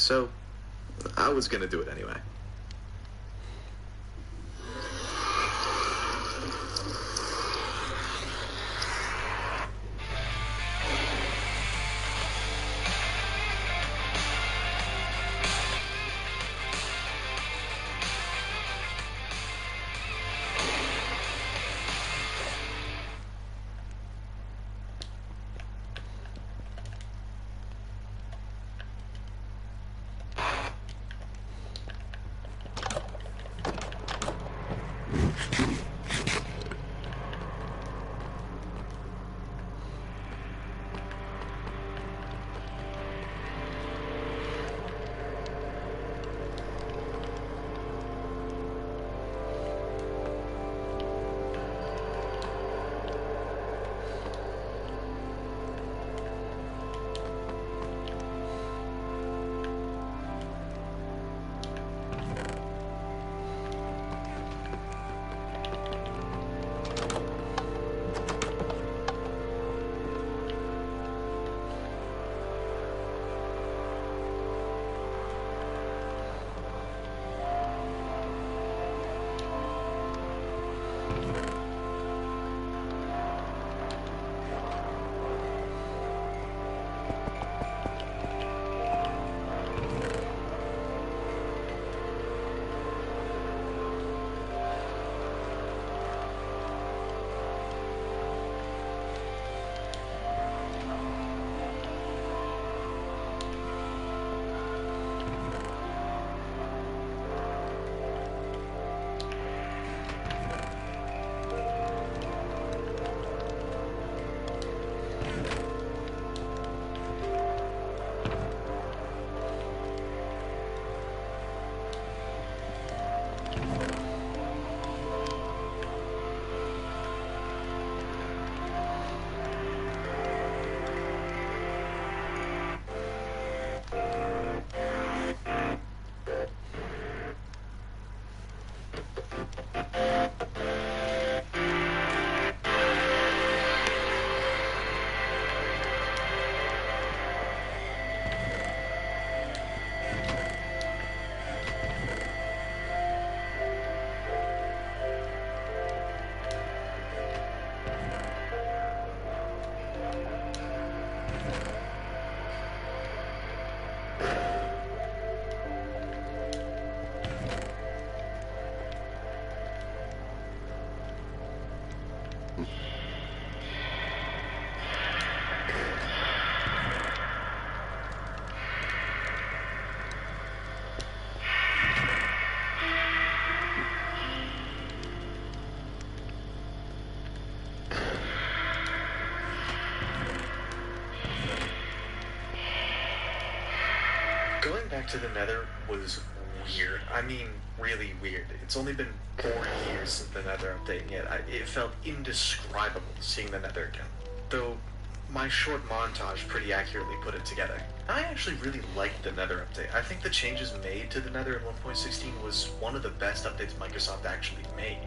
so I was gonna do it anyway. Going back to the Nether was weird. I mean, really weird. It's only been 4 years since the Nether update, and yet it felt indescribable seeing the Nether again. Though, my short montage pretty accurately put it together. I actually really liked the Nether update. I think the changes made to the Nether in 1.16 was one of the best updates Microsoft actually made.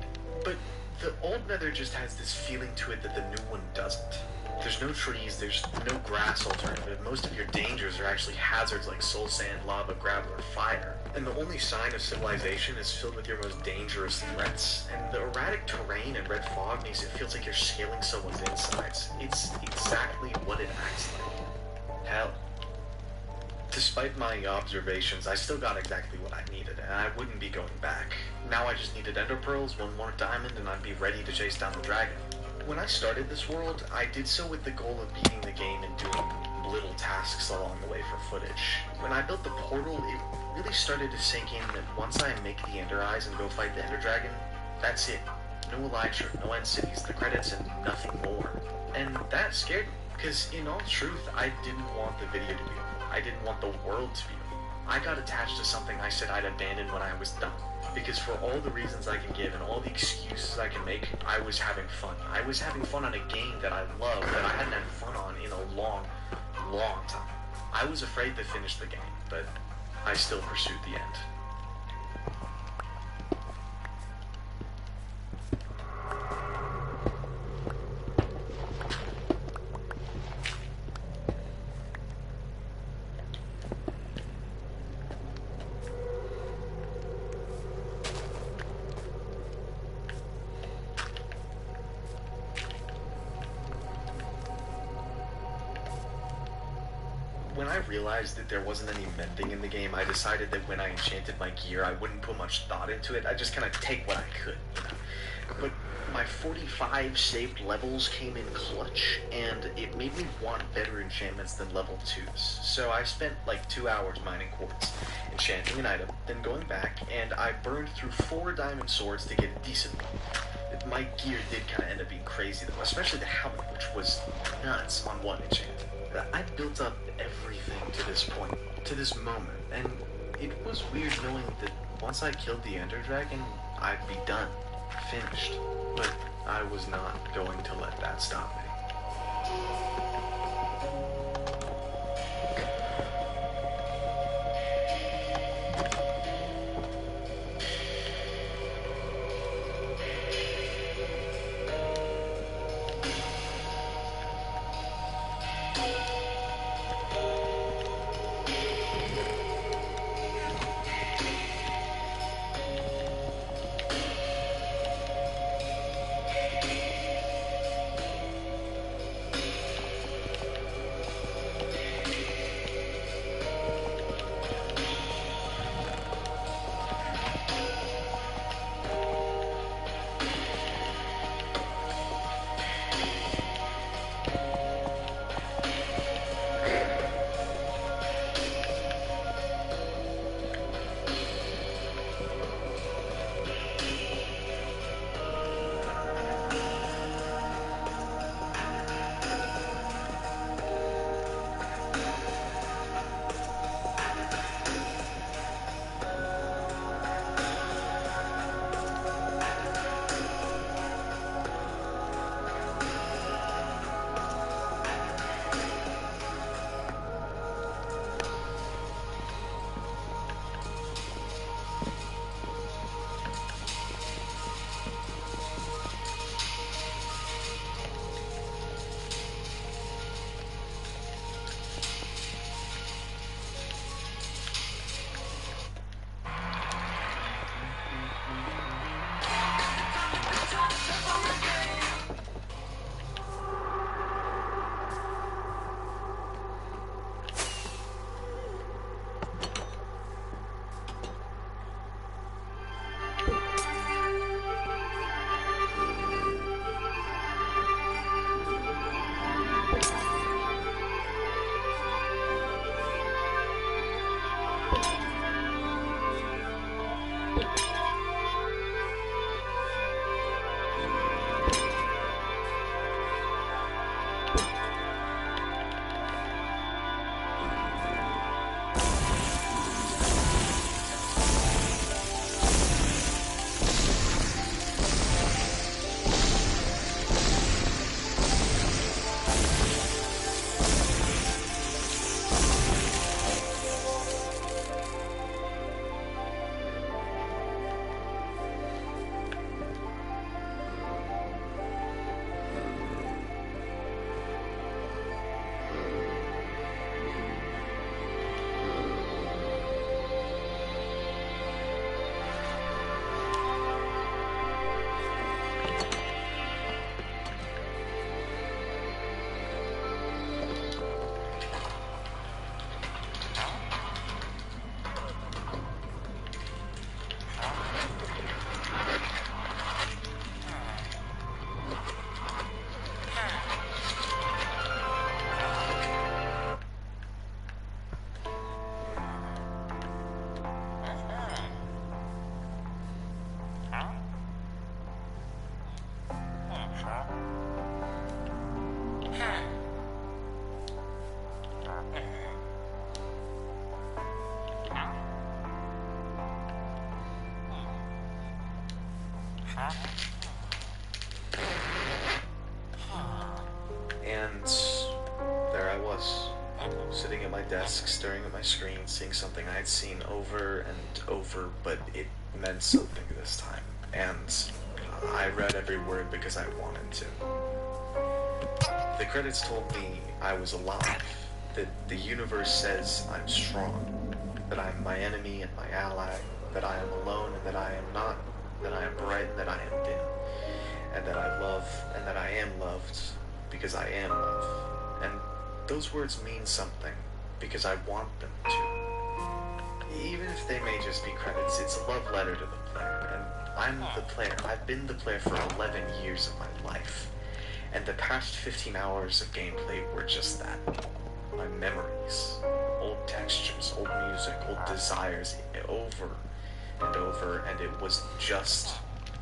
But the old Nether just has this feeling to it that the new one doesn't. There's no trees, there's no grass alternative. Most of your dangers are actually hazards like soul sand, lava, gravel, or fire. And the only sign of civilization is filled with your most dangerous threats. And the erratic terrain and red fog makes it feel like you're scaling someone's insides. It's exactly what it acts like. Hell. Despite my observations, I still got exactly what I needed, and I wouldn't be going back. Now I just needed ender pearls, one more diamond, and I'd be ready to chase down the dragon. When I started this world, I did so with the goal of beating the game and doing little tasks along the way for footage. When I built the portal, it really started to sink in that once I make the ender eyes and go fight the ender dragon, that's it. No Elytra, no end cities, the credits, and nothing more. And that scared me, because in all truth, I didn't want the video to be over. I didn't want the world to be over. I got attached to something I said I'd abandon when I was done. Because for all the reasons I can give and all the excuses I can make, I was having fun. I was having fun on a game that I love that I hadn't had fun on in a long, long time. I was afraid to finish the game, but I still pursued the end. when I realized that there wasn't any mending in the game, I decided that when I enchanted my gear, I wouldn't put much thought into it. I just kind of take what I could, you know. But my 45 saved levels came in clutch, and it made me want better enchantments than level 2s. So I spent like 2 hours mining quartz, enchanting an item, then going back, and I burned through 4 diamond swords to get a decent one. My gear did kind of end up being crazy though, especially the helmet, which was nuts on one enchant. I built up everything to this point, to this moment, and it was weird knowing that once I killed the Ender Dragon, I'd be done, finished. But I was not going to let that stop me. And there I was, sitting at my desk, staring at my screen, seeing something I had seen over and over, but it meant something this time. And I read every word because I wanted to. The credits told me I was alive, that the universe says I'm strong, that I'm my enemy and my ally, that I am alone and that I am not, that I am bright and that I am dim, and that I love and that I am loved because I am love. And those words mean something, because I want them to. Even if they may just be credits, it's a love letter to the player, and I'm the player. I've been the player for 11 years of my life, and the past 15 hours of gameplay were just that. My memories, old textures, old music, old desires, over and over, and it was just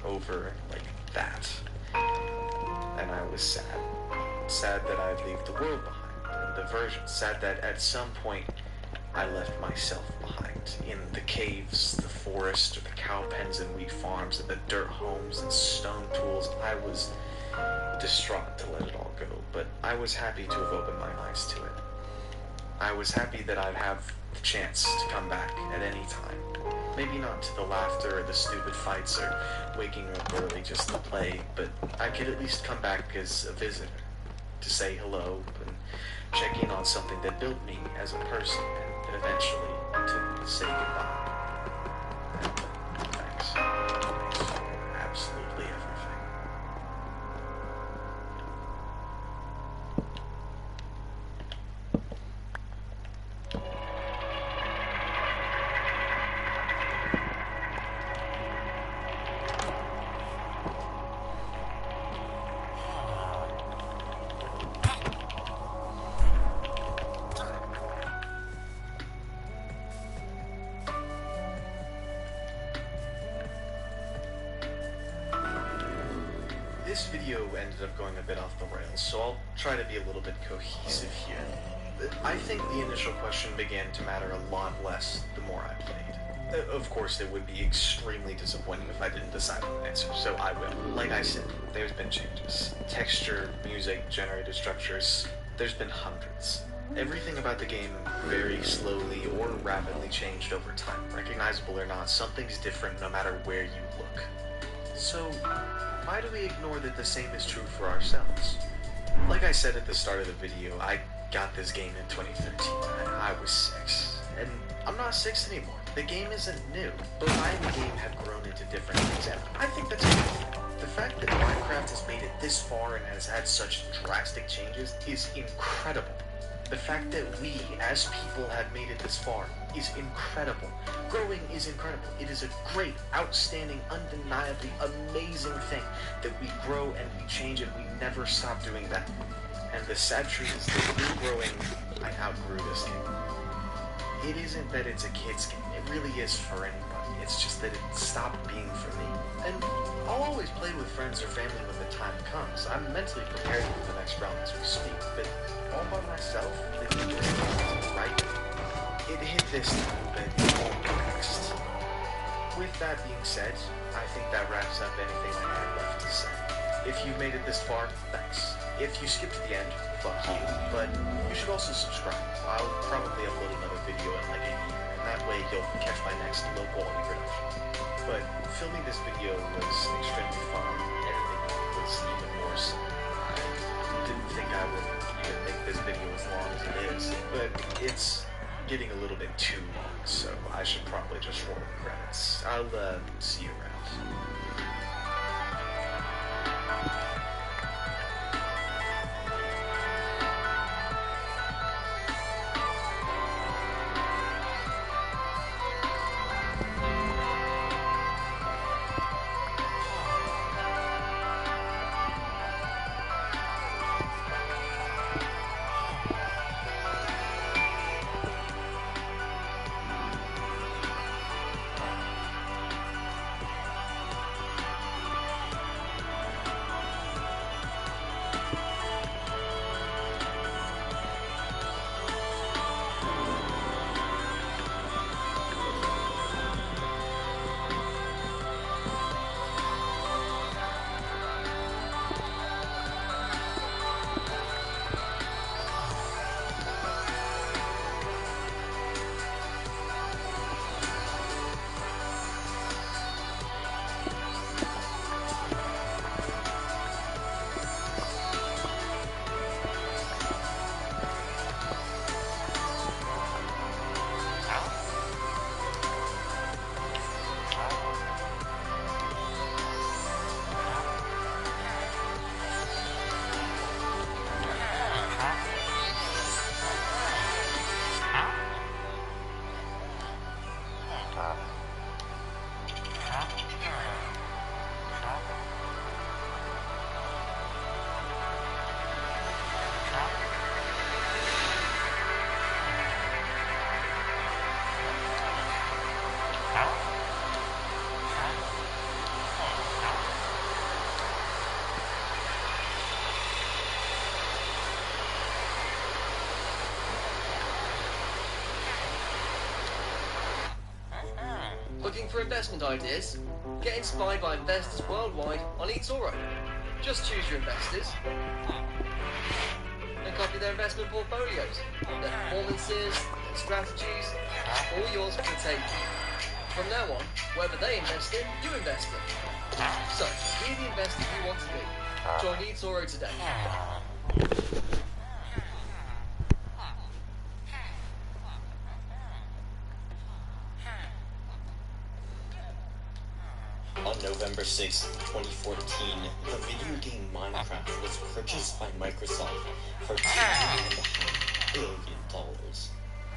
over like that. And I was sad. Sad that I'd leave the world behind, and the version. Sad that at some point I left myself behind. In the caves, the forest, or the cow pens and wheat farms, and the dirt homes and stone tools. I was distraught to let it all go, but I was happy to have opened my eyes to it. I was happy that I'd have the chance to come back at any time. Maybe not to the laughter or the stupid fights or waking up early just to play, but I could at least come back as a visitor, to say hello and check in on something that built me as a person, and eventually to say goodbye. And thanks. Thanks for absolutely everything. This video ended up going a bit off the rails, so I'll try to be a little bit cohesive here. I think the initial question began to matter a lot less the more I played. Of course, it would be extremely disappointing if I didn't decide on an answer, so I will. Like I said, there's been changes. Texture, music, generated structures, there's been hundreds. Everything about the game very slowly or rapidly changed over time. Recognizable or not, something's different no matter where you look. So, why do we ignore that the same is true for ourselves? Like I said at the start of the video, I got this game in 2013, and I was 6. And I'm not 6 anymore. The game isn't new, but I and the game have grown into different things, and I think that's good. The fact that Minecraft has made it this far and has had such drastic changes is incredible. The fact that we, as people, have made it this far is incredible. Growing is incredible. It is a great, outstanding, undeniably amazing thing that we grow and we change and we never stop doing that. And the sad truth is that we're growing. I outgrew this game. It isn't that it's a kid's game. It really is for anybody. It's just that it stopped being for me. And I'll always play with friends or family when the time comes. I'm mentally prepared for the next round as we speak, but all by myself, right? It hit this time, but it won't go next. With that being said, I think that wraps up anything I had left to say. If you made it this far, thanks. If you skipped to the end, fuck you. But you should also subscribe. I'll probably upload another video in like a year, and that way you'll catch my next low quality production. But filming this video was extremely fun. Editing was even more so. I didn't think I would even make this video as long as it is, but it's getting a little bit too long, so I should probably just roll the credits. I'll see you around. for investment ideas? Get inspired by investors worldwide on eToro. Just choose your investors and copy their investment portfolios, their performances, their strategies, all yours for the taking. From now on, whatever they invest in, you invest in. So, be the investor you want to be. Join eToro today. On November 6, 2014, the video game Minecraft was purchased by Microsoft for $2.5 billion.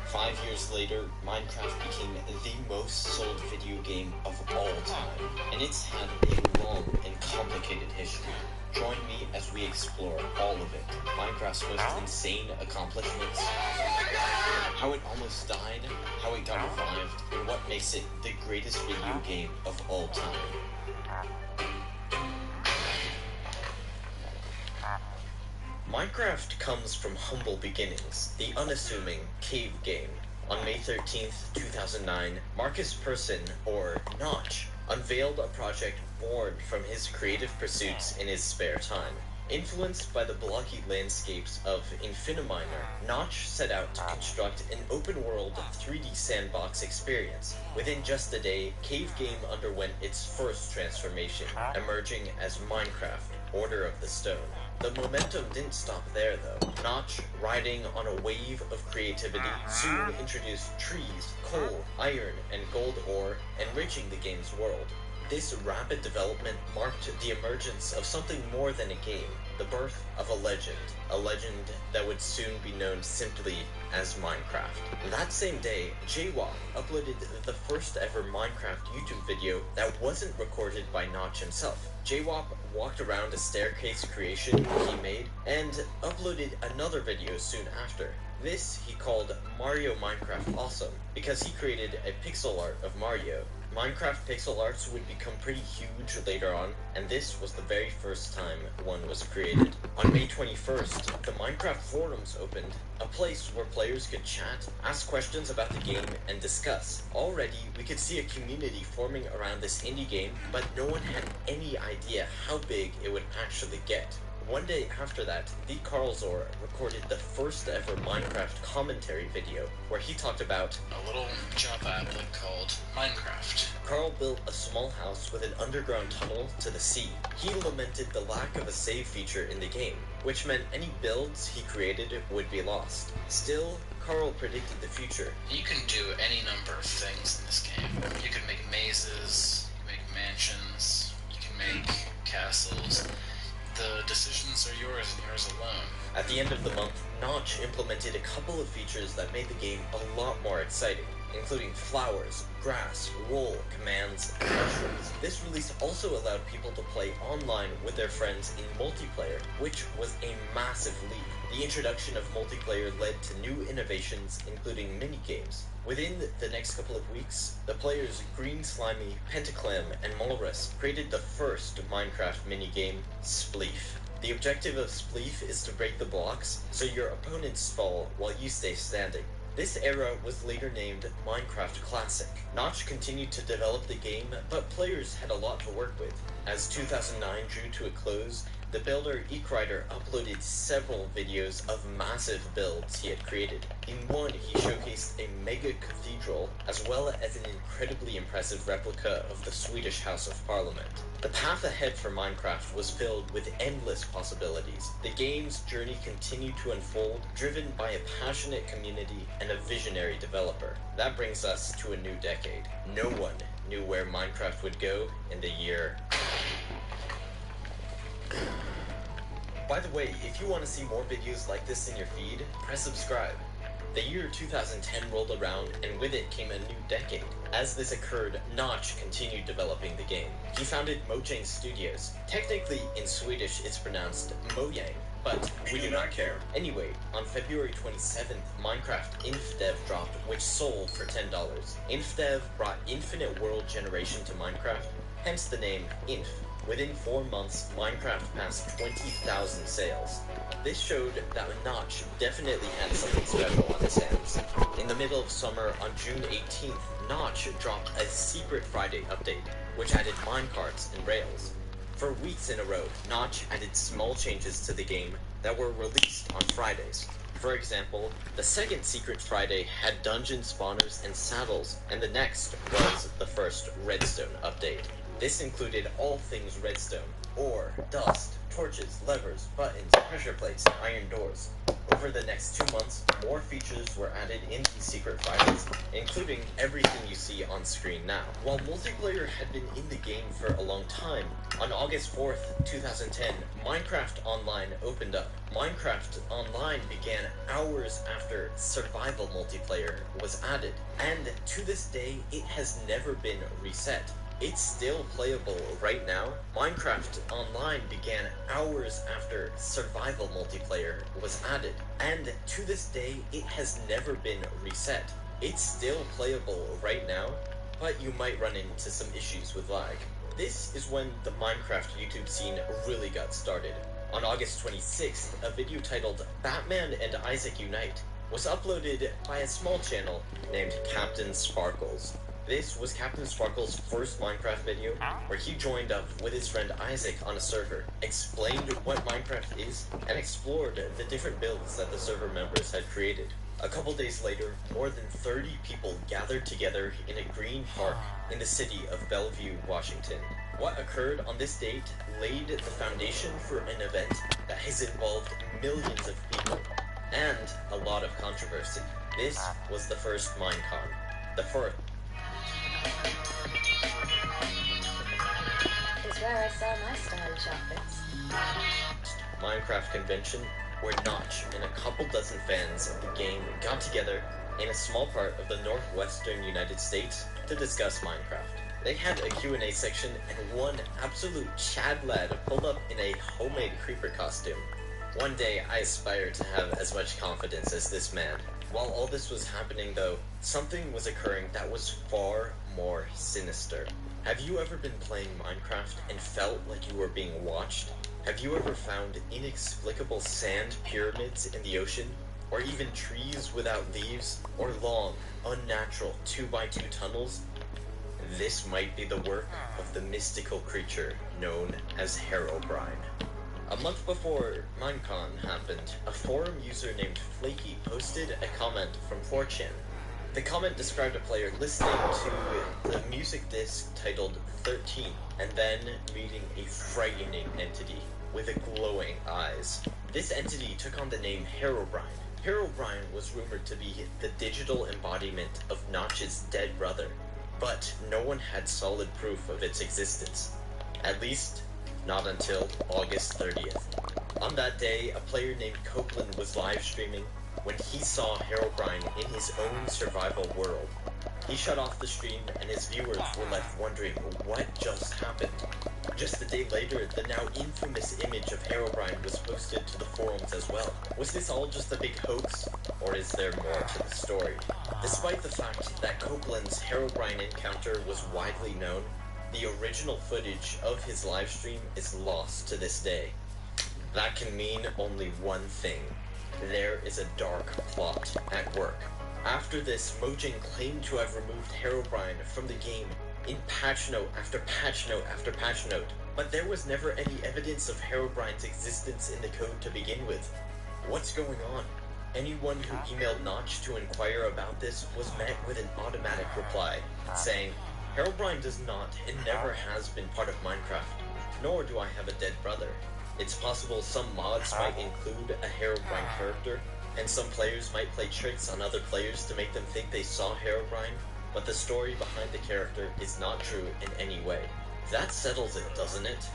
5 years later, Minecraft became the most sold video game of all time, and it's had a long and complicated history. Join me as we explore all of it, Minecraft's most insane accomplishments, how it almost died, how it got revived, and what makes it the greatest video game of all time. Minecraft comes from humble beginnings, the unassuming cave game. On May 13th, 2009, Marcus Persson, or Notch, unveiled a project born from his creative pursuits in his spare time. Influenced by the blocky landscapes of Infiniminer, Notch set out to construct an open-world 3D sandbox experience. Within just a day, Cave Game underwent its first transformation, emerging as Minecraft: Order of the Stone. The momentum didn't stop there, though. Notch, riding on a wave of creativity, soon introduced trees, coal, iron, and gold ore, enriching the game's world. This rapid development marked the emergence of something more than a game, the birth of a legend that would soon be known simply as Minecraft. That same day, JWOP uploaded the first ever Minecraft YouTube video that wasn't recorded by Notch himself. JWOP walked around a staircase creation he made and uploaded another video soon after. This he called Mario Minecraft Awesome because he created a pixel art of Mario. Minecraft pixel arts would become pretty huge later on, and this was the very first time one was created. On May 21st, the Minecraft forums opened, a place where players could chat, ask questions about the game, and discuss. Already, we could see a community forming around this indie game, but no one had any idea how big it would actually get. One day after that, the Carlzor recorded the first ever Minecraft commentary video, where he talked about a little Java applet called Minecraft. Carl built a small house with an underground tunnel to the sea. He lamented the lack of a save feature in the game, which meant any builds he created would be lost. Still, Carl predicted the future. You can do any number of things in this game. You can make mazes, you can make mansions, you can make castles. The decisions are yours and yours alone. At the end of the month, Notch implemented a couple of features that made the game a lot more exciting, including flowers, grass, wool, commands, and mushrooms. This release also allowed people to play online with their friends in multiplayer, which was a massive leap. The introduction of multiplayer led to new innovations, including minigames. Within the next couple of weeks, the players Green Slimy, Pentaclam, and Mulrus created the first Minecraft minigame, Spleef. The objective of Spleef is to break the blocks so your opponents fall while you stay standing. This era was later named Minecraft Classic. Notch continued to develop the game, but players had a lot to work with. As 2009 drew to a close, the builder Eekrider uploaded several videos of massive builds he had created. In one, he showcased a mega cathedral, as well as an incredibly impressive replica of the Swedish House of Parliament. The path ahead for Minecraft was filled with endless possibilities. The game's journey continued to unfold, driven by a passionate community and a visionary developer. That brings us to a new decade. No one knew where Minecraft would go in the year. By the way, if you want to see more videos like this in your feed, press subscribe. The year 2010 rolled around, and with it came a new decade. As this occurred, Notch continued developing the game. He founded Mojang Studios. Technically, in Swedish, it's pronounced Mojang, but we do not care. Anyway, on February 27th, Minecraft InfDev dropped, which sold for $10. InfDev brought infinite world generation to Minecraft, hence the name Inf. Within 4 months, Minecraft passed 20,000 sales. This showed that Notch definitely had something special on his hands. In the middle of summer, on June 18th, Notch dropped a Secret Friday update, which added minecarts and rails. For weeks in a row, Notch added small changes to the game that were released on Fridays. For example, the second Secret Friday had dungeon spawners and saddles, and the next was the first Redstone update. This included all things redstone: ore, dust, torches, levers, buttons, pressure plates, and iron doors. Over the next 2 months, more features were added in these Secret Fridays, including everything you see on screen now. While multiplayer had been in the game for a long time, on August 4th, 2010, Minecraft Online opened up. Minecraft Online began hours after survival multiplayer was added, and to this day, it has never been reset. It's still playable right now. Minecraft Online began hours after survival multiplayer was added, and to this day, it has never been reset. It's still playable right now, but you might run into some issues with lag. This is when the Minecraft YouTube scene really got started. On August 26th, a video titled Batman and Isaac Unite was uploaded by a small channel named Captain Sparkles. This was Captain Sparkle's first Minecraft video, where he joined up with his friend Isaac on a server, explained what Minecraft is, and explored the different builds that the server members had created. A couple days later, more than 30 people gathered together in a green park in the city of Bellevue, Washington. What occurred on this date laid the foundation for an event that has involved millions of people, and a lot of controversy. This was the first Minecon. The first Is where I sell my stylish outfits. Minecraft convention where Notch and a couple dozen fans of the game got together in a small part of the northwestern United States to discuss Minecraft. They had a Q&A section, and one absolute Chad lad pulled up in a homemade creeper costume. One day, I aspired to have as much confidence as this man. While all this was happening, though, something was occurring that was far more sinister. Have you ever been playing Minecraft and felt like you were being watched? Have you ever found inexplicable sand pyramids in the ocean? Or even trees without leaves? Or long, unnatural 2x2 tunnels? This might be the work of the mystical creature known as Herobrine. A month before Minecon happened, a forum user named Flaky posted a comment from 4chan. The comment described a player listening to the music disc titled 13, and then meeting a frightening entity with glowing eyes. This entity took on the name Herobrine. Herobrine was rumored to be the digital embodiment of Notch's dead brother, but no one had solid proof of its existence. At least, not until August 30th. On that day, a player named Copeland was live streaming when he saw Herobrine in his own survival world. He shut off the stream, and his viewers were left wondering what just happened. Just a day later, the now infamous image of Herobrine was posted to the forums as well. Was this all just a big hoax, or is there more to the story? Despite the fact that Copeland's Herobrine encounter was widely known, the original footage of his livestream is lost to this day. That can mean only one thing. There is a dark plot at work. After this, Mojang claimed to have removed Herobrine from the game in patch note after patch note after patch note, but there was never any evidence of Herobrine's existence in the code to begin with. What's going on? Anyone who emailed Notch to inquire about this was met with an automatic reply, saying, Herobrine does not and never has been part of Minecraft, nor do I have a dead brother. It's possible some mods might include a Herobrine character, and some players might play tricks on other players to make them think they saw Herobrine, but the story behind the character is not true in any way. That settles it, doesn't it?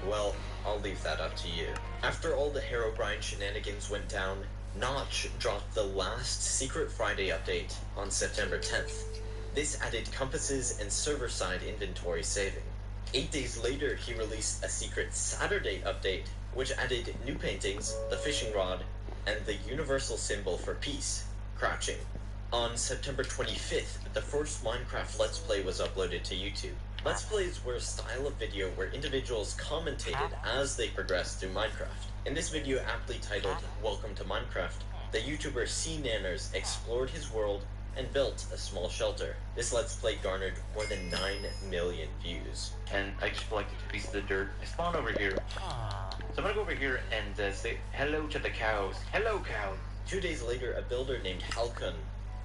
Well, I'll leave that up to you. After all the Herobrine shenanigans went down, Notch dropped the last Secret Friday update on September 10th. This added compasses and server-side inventory saving. 8 days later, he released a Secret Saturday update, which added new paintings, the fishing rod, and the universal symbol for peace, crouching. On September 25th, the first Minecraft Let's Play was uploaded to YouTube. Let's Plays were a style of video where individuals commentated as they progressed through Minecraft. In this video aptly titled Welcome to Minecraft, the YouTuber C-Nanners explored his world and built a small shelter. This Let's Play garnered more than 9 million views. And I just collected 2 pieces of dirt. I spawn over here. So I'm gonna go over here and say hello to the cows. Hello, cow. 2 days later, a builder named Halcon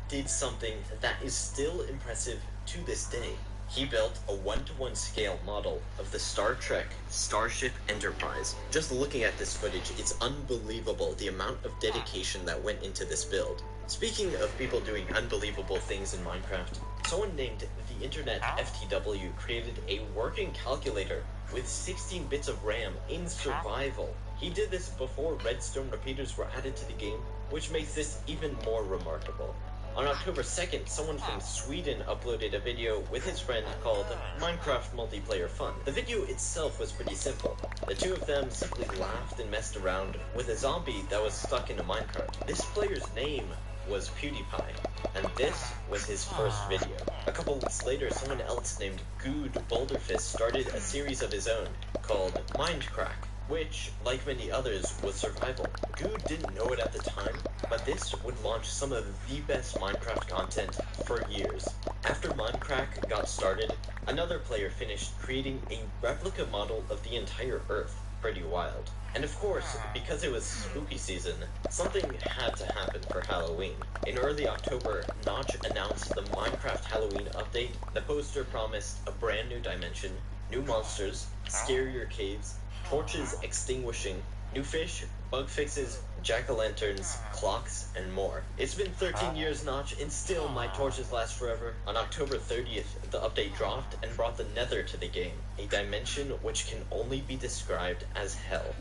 did something that is still impressive to this day. He built a 1-to-1 scale model of the Star Trek Starship Enterprise. Just looking at this footage, it's unbelievable the amount of dedication that went into this build. Speaking of people doing unbelievable things in Minecraft, someone named the Internet FTW created a working calculator with 16 bits of RAM in survival. He did this before redstone repeaters were added to the game, which makes this even more remarkable. On October 2nd, someone from Sweden uploaded a video with his friend called Minecraft Multiplayer Fun. The video itself was pretty simple. The two of them simply laughed and messed around with a zombie that was stuck in a minecart. This player's name was PewDiePie, and this was his first video. A couple weeks later, someone else named Good Boulderfist started a series of his own called Mindcrack, which, like many others, was survival. Good didn't know it at the time, but this would launch some of the best Minecraft content for years. After Mindcrack got started, another player finished creating a replica model of the entire Earth. Pretty wild. And of course, because it was spooky season, something had to happen for Halloween. In early October, Notch announced the Minecraft Halloween update. The poster promised a brand new dimension, new monsters, scarier caves, torches extinguishing, new fish, bug fixes, jack-o'-lanterns, clocks, and more. It's been 13 years, Notch, and still my torches last forever. On October 30th, the update dropped and brought the Nether to the game, a dimension which can only be described as hell.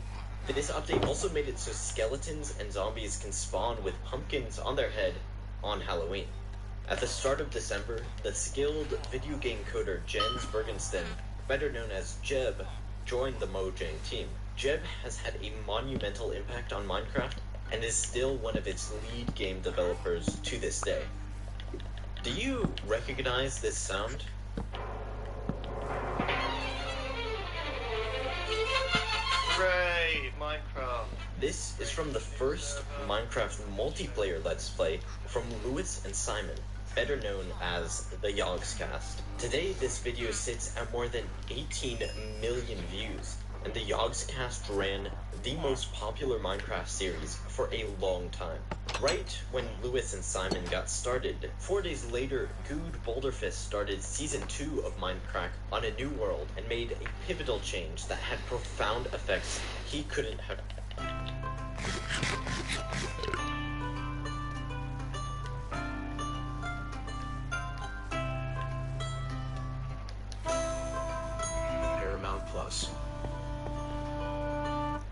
This update also made it so skeletons and zombies can spawn with pumpkins on their head on Halloween. At the start of December, the skilled video game coder Jens Bergensten, better known as Jeb, joined the Mojang team. Jeb has had a monumental impact on Minecraft and is still one of its lead game developers to this day. Do you recognize this sound? Hooray, Minecraft. This is from the first Minecraft multiplayer Let's Play from Lewis and Simon, better known as the Yogscast. Today, this video sits at more than 18 million views, and the Yogscast ran the most popular Minecraft series for a long time. Right when Lewis and Simon got started, 4 days later, Good Boulderfist started Season 2 of Minecraft on a new world and made a pivotal change that had profound effects he couldn't have. Paramount Plus.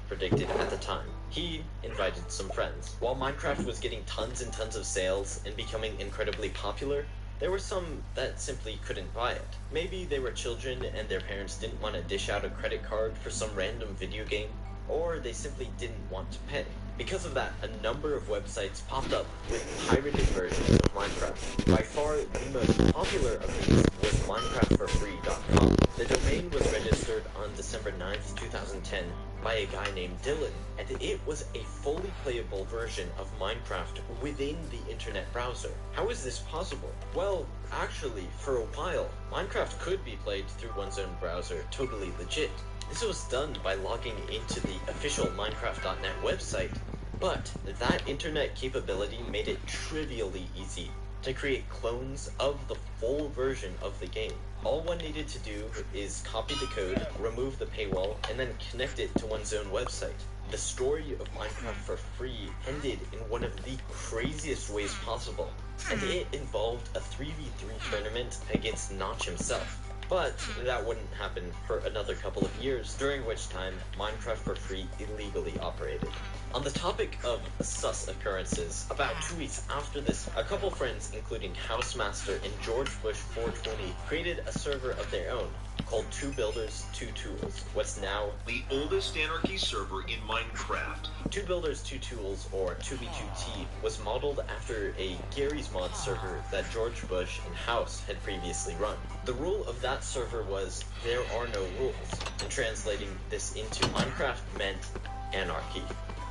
Predicted at the time. He invited some friends. While Minecraft was getting tons and tons of sales and becoming incredibly popular, there were some that simply couldn't buy it. Maybe they were children and their parents didn't want to dish out a credit card for some random video game, or they simply didn't want to pay. Because of that, a number of websites popped up with pirated versions of Minecraft. By far, the most popular of these was MinecraftForFree.com. The domain was registered on December 9th, 2010 by a guy named Dylan, and it was a fully playable version of Minecraft within the internet browser. How is this possible? Well, actually, for a while, Minecraft could be played through one's own browser, totally legit. This was done by logging into the official Minecraft.net website, but that internet capability made it trivially easy to create clones of the full version of the game. All one needed to do is copy the code, remove the paywall, and then connect it to one's own website. The story of Minecraft for Free ended in one of the craziest ways possible, and it involved a 3v3 tournament against Notch himself. But that wouldn't happen for another couple of years, during which time Minecraft for Free illegally operated. On the topic of sus occurrences, about 2 weeks after this, a couple friends, including Housemaster and George Bush 420, created a server of their own, called Two Builders, Two Tools, what's now The oldest anarchy server in Minecraft. Two Builders, Two Tools, or 2B2T, was modeled after a Gary's Mod server that George Bush and House had previously run. The rule of that server was, there are no rules, and translating this into Minecraft meant anarchy.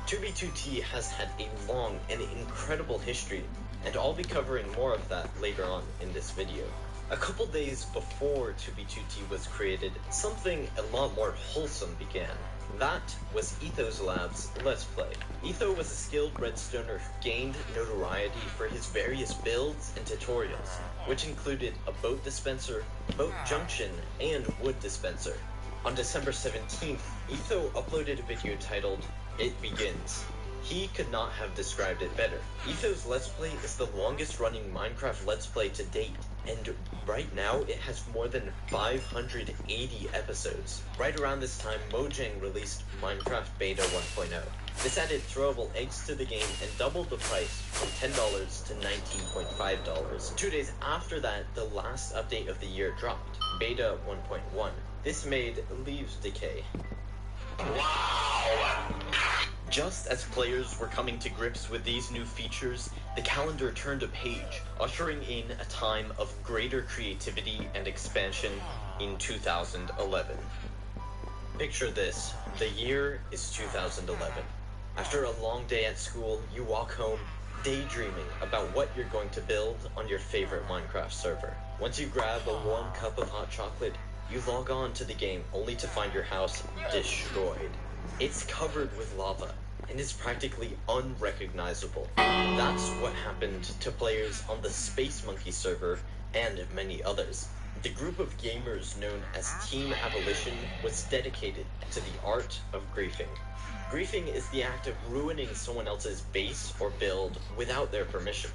2B2T has had a long and incredible history, and I'll be covering more of that later on in this video. A couple days before 2B2T was created, something a lot more wholesome began. That was Ethos Labs' Let's Play. Etho was a skilled redstoner who gained notoriety for his various builds and tutorials, which included a boat dispenser, boat junction, and wood dispenser. On December 17th, Etho uploaded a video titled, It Begins. He could not have described it better. Etho's Let's Play is the longest running Minecraft Let's Play to date, and right now it has more than 580 episodes. Right around this time, Mojang released Minecraft Beta 1.0. This added throwable eggs to the game and doubled the price from $10 to $19.5. 2 days after that, the last update of the year dropped, Beta 1.1. This made Leaves Decay. Wow! Just as players were coming to grips with these new features, the calendar turned a page, ushering in a time of greater creativity and expansion in 2011. Picture this, the year is 2011. After a long day at school, you walk home, daydreaming about what you're going to build on your favorite Minecraft server. Once you grab a warm cup of hot chocolate, you log on to the game only to find your house destroyed. It's covered with lava, and is practically unrecognizable. That's what happened to players on the Space Monkey server and many others. The group of gamers known as Team Abolition was dedicated to the art of griefing. Griefing is the act of ruining someone else's base or build without their permission.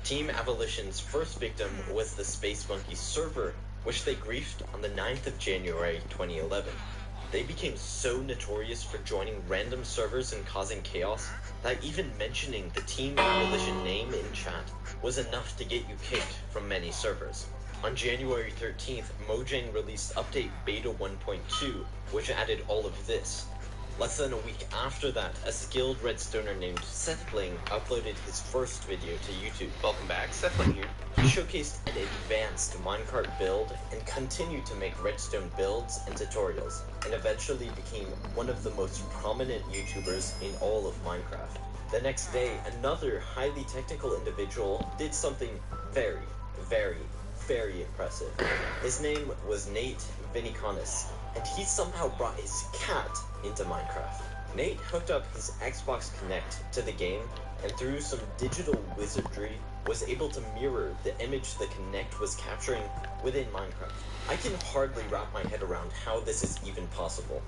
Team Abolition's first victim was the Space Monkey server, which they griefed on the 9th of January 2011. They became so notorious for joining random servers and causing chaos that even mentioning the Team Abolition name in chat was enough to get you kicked from many servers. On January 13th, Mojang released update Beta 1.2, which added all of this. Less than a week after that, a skilled redstoner named Sethling uploaded his first video to YouTube. Welcome back, Sethling here. He showcased an advanced minecart build and continued to make redstone builds and tutorials, and eventually became one of the most prominent YouTubers in all of Minecraft. The next day, another highly technical individual did something very, very, very impressive. His name was Nate Vinikonis, and he somehow brought his cat into Minecraft. Nate hooked up his Xbox Kinect to the game, and through some digital wizardry, was able to mirror the image the Kinect was capturing within Minecraft. I can hardly wrap my head around how this is even possible.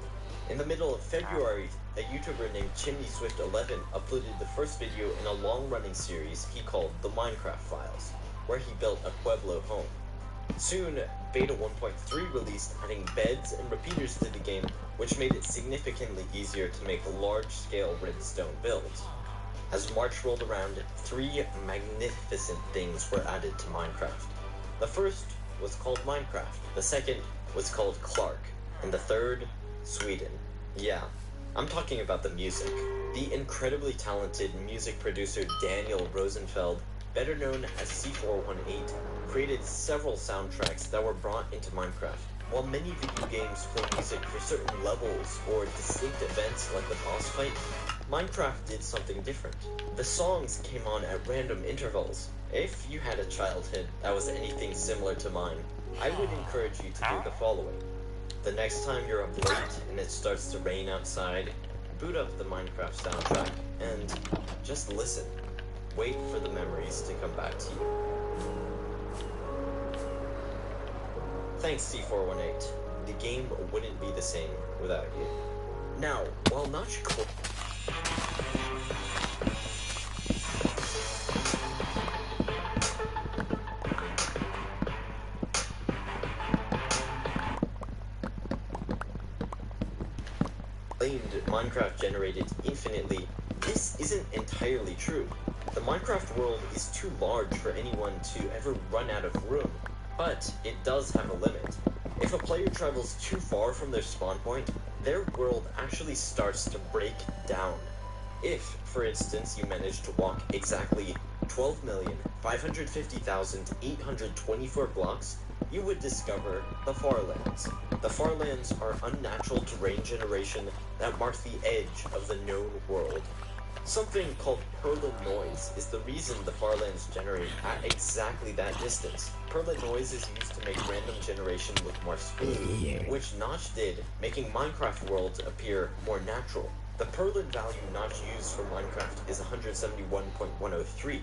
In the middle of February, a YouTuber named ChimneySwift11 uploaded the first video in a long-running series he called The Minecraft Files, where he built a Pueblo home. Soon, Beta 1.3 released, adding beds and repeaters to the game, which made it significantly easier to make large-scale redstone builds. As March rolled around, 3 magnificent things were added to Minecraft. The first was called Minecraft, the second was called Clark, and the third, Sweden. Yeah, I'm talking about the music. The incredibly talented music producer Daniel Rosenfeld, better known as C418, created several soundtracks that were brought into Minecraft. While many video games play music for certain levels or distinct events like the boss fight, Minecraft did something different. The songs came on at random intervals. If you had a childhood that was anything similar to mine, I would encourage you to do the following. The next time you're up late and it starts to rain outside, boot up the Minecraft soundtrack and just listen. Wait for the memories to come back to you. Thanks, C418. The game wouldn't be the same without you. Now, while not claimed Minecraft generated infinitely, this isn't entirely true. The Minecraft world is too large for anyone to ever run out of room, but it does have a limit. If a player travels too far from their spawn point, their world actually starts to break down. If, for instance, you manage to walk exactly 12,550,824 blocks, you would discover the Farlands. The Farlands are unnatural terrain generation that mark the edge of the known world. Something called Perlin noise is the reason the Farlands generate at exactly that distance. Perlin noise is used to make random generation look more smooth, which Notch did, making Minecraft worlds appear more natural. The Perlin value Notch used for Minecraft is 171.103.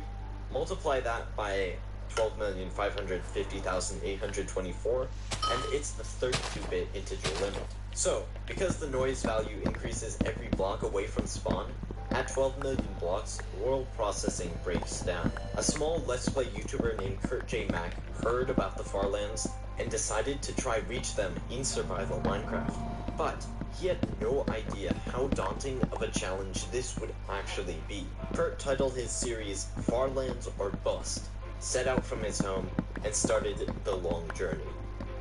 Multiply that by 12,550,824, and it's the 32-bit integer limit. So, because the noise value increases every block away from spawn, at 12 million blocks, world processing breaks down. A small Let's Play YouTuber named Kurt J. Mack heard about the Farlands and decided to try reach them in survival Minecraft. But he had no idea how daunting of a challenge this would actually be. Kurt titled his series Farlands or Bust, set out from his home, and started the long journey.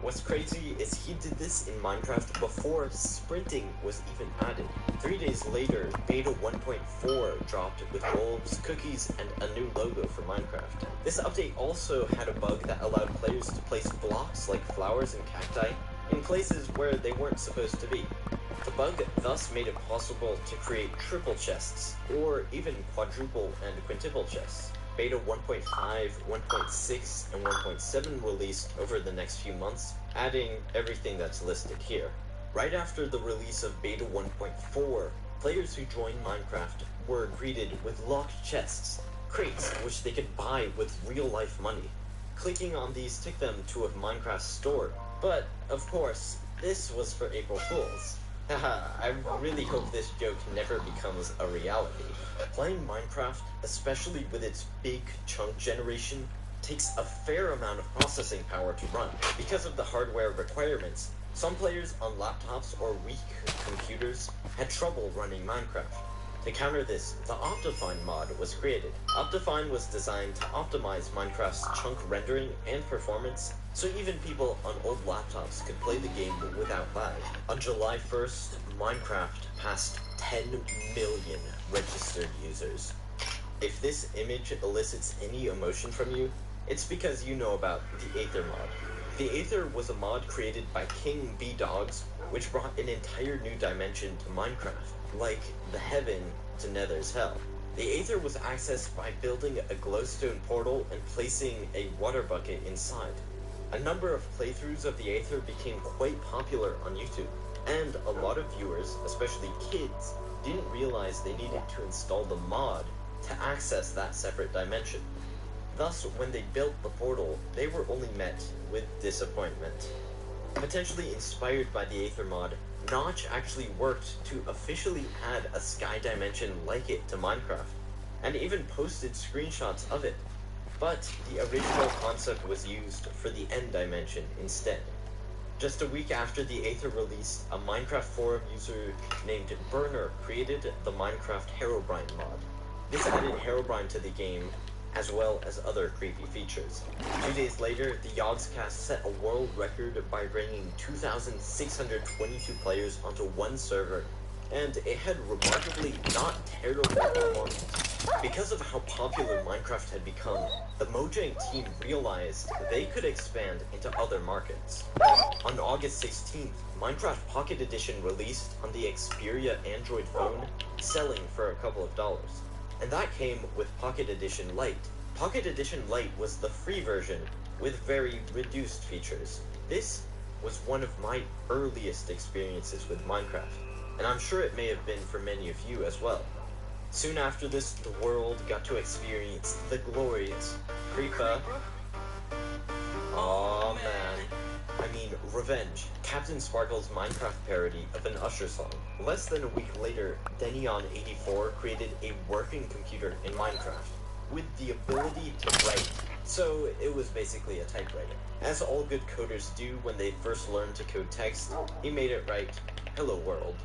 What's crazy is he did this in Minecraft before sprinting was even added. 3 days later, Beta 1.4 dropped with wolves, cookies, and a new logo for Minecraft. This update also had a bug that allowed players to place blocks like flowers and cacti in places where they weren't supposed to be. The bug thus made it possible to create triple chests, or even quadruple and quintuple chests. Beta 1.5, 1.6, and 1.7 released over the next few months, adding everything that's listed here. Right after the release of Beta 1.4, players who joined Minecraft were greeted with locked chests, crates which they could buy with real-life money. Clicking on these took them to a Minecraft store, but, of course, this was for April Fools. Haha, I really hope this joke never becomes a reality. Playing Minecraft, especially with its big chunk generation, takes a fair amount of processing power to run. Because of the hardware requirements, some players on laptops or weak computers had trouble running Minecraft. To counter this, the Optifine mod was created. Optifine was designed to optimize Minecraft's chunk rendering and performance, so even people on old laptops could play the game without lag. On July 1st, Minecraft passed 10 million registered users. If this image elicits any emotion from you, it's because you know about the Aether mod. The Aether was a mod created by King B Dogs, which brought an entire new dimension to Minecraft, like the heaven to Nether's hell. The Aether was accessed by building a glowstone portal and placing a water bucket inside. A number of playthroughs of the Aether became quite popular on YouTube, and a lot of viewers, especially kids, didn't realize they needed to install the mod to access that separate dimension. Thus, when they built the portal, they were only met with disappointment. Potentially inspired by the Aether mod, Notch actually worked to officially add a sky dimension like it to Minecraft, and even posted screenshots of it. But the original concept was used for the end dimension instead. Just a week after the Aether release, a Minecraft forum user named Burner created the Minecraft Herobrine mod. This added Herobrine to the game, as well as other creepy features. 2 days later, the Yogscast set a world record by bringing 2,622 players onto one server, and it had remarkably not terrible performance. Because of how popular Minecraft had become, the Mojang team realized they could expand into other markets. On August 16th, Minecraft Pocket Edition released on the Xperia Android phone, selling for a couple of dollars. And that came with Pocket Edition Lite. Pocket Edition Lite was the free version with very reduced features. This was one of my earliest experiences with Minecraft, and I'm sure it may have been for many of you as well. Soon after this, the world got to experience the glorious Creeper. Aw man. I mean, Revenge, Captain Sparkle's Minecraft parody of an Usher song. Less than a week later, Denyon84 created a working computer in Minecraft, with the ability to write. So it was basically a typewriter. As all good coders do when they first learn to code text, he made it write, "Hello world."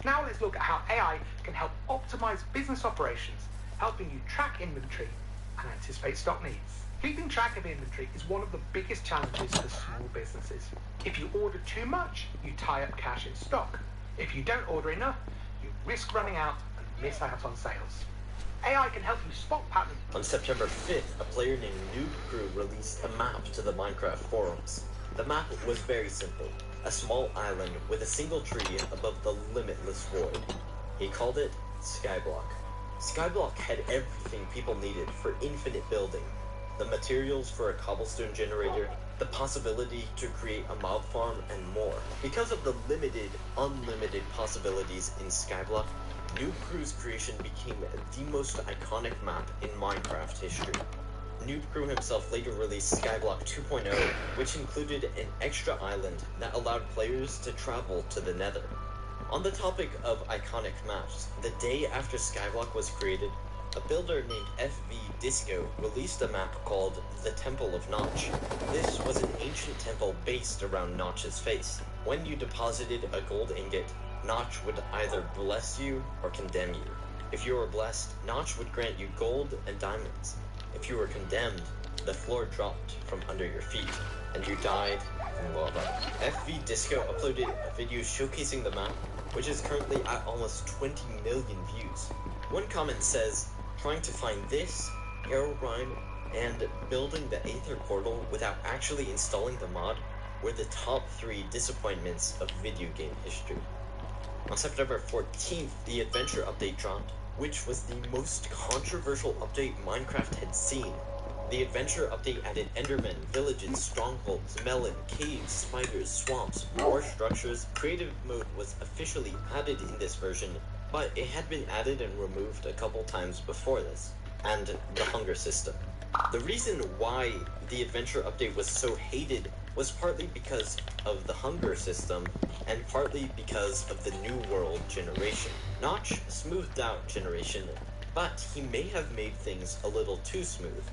Now let's look at how AI can help optimize business operations, helping you track inventory and anticipate stock needs. Keeping track of inventory is one of the biggest challenges for small businesses. If you order too much, you tie up cash in stock. If you don't order enough, you risk running out and miss out on sales. AI can help you spot patterns. On September 5th, a player named Noob Crew released a map to the Minecraft forums. The map was very simple, a small island with a single tree above the limitless void. He called it Skyblock. Skyblock had everything people needed for infinite building. The materials for a cobblestone generator, the possibility to create a mob farm, and more. Because of the unlimited possibilities in Skyblock, Noob Crew's creation became the most iconic map in Minecraft history. Noob Crew himself later released Skyblock 2.0, which included an extra island that allowed players to travel to the Nether. On the topic of iconic maps, the day after Skyblock was created, a builder named FV Disco released a map called the Temple of Notch. This was an ancient temple based around Notch's face. When you deposited a gold ingot, Notch would either bless you or condemn you. If you were blessed, Notch would grant you gold and diamonds. If you were condemned, the floor dropped from under your feet, and you died from lava. FV Disco uploaded a video showcasing the map, which is currently at almost 20 million views. One comment says, trying to find this, Herobrine, and building the Aether portal without actually installing the mod were the top 3 disappointments of video game history. On September 14th, the Adventure update dropped, which was the most controversial update Minecraft had seen. The Adventure update added Endermen, villages, strongholds, melon, caves, spiders, swamps, more structures. Creative mode was officially added in this version, but it had been added and removed a couple times before this, and the hunger system. The reason why the Adventure update was so hated was partly because of the hunger system, and partly because of the New World generation. Notch smoothed out generation, but he may have made things a little too smooth.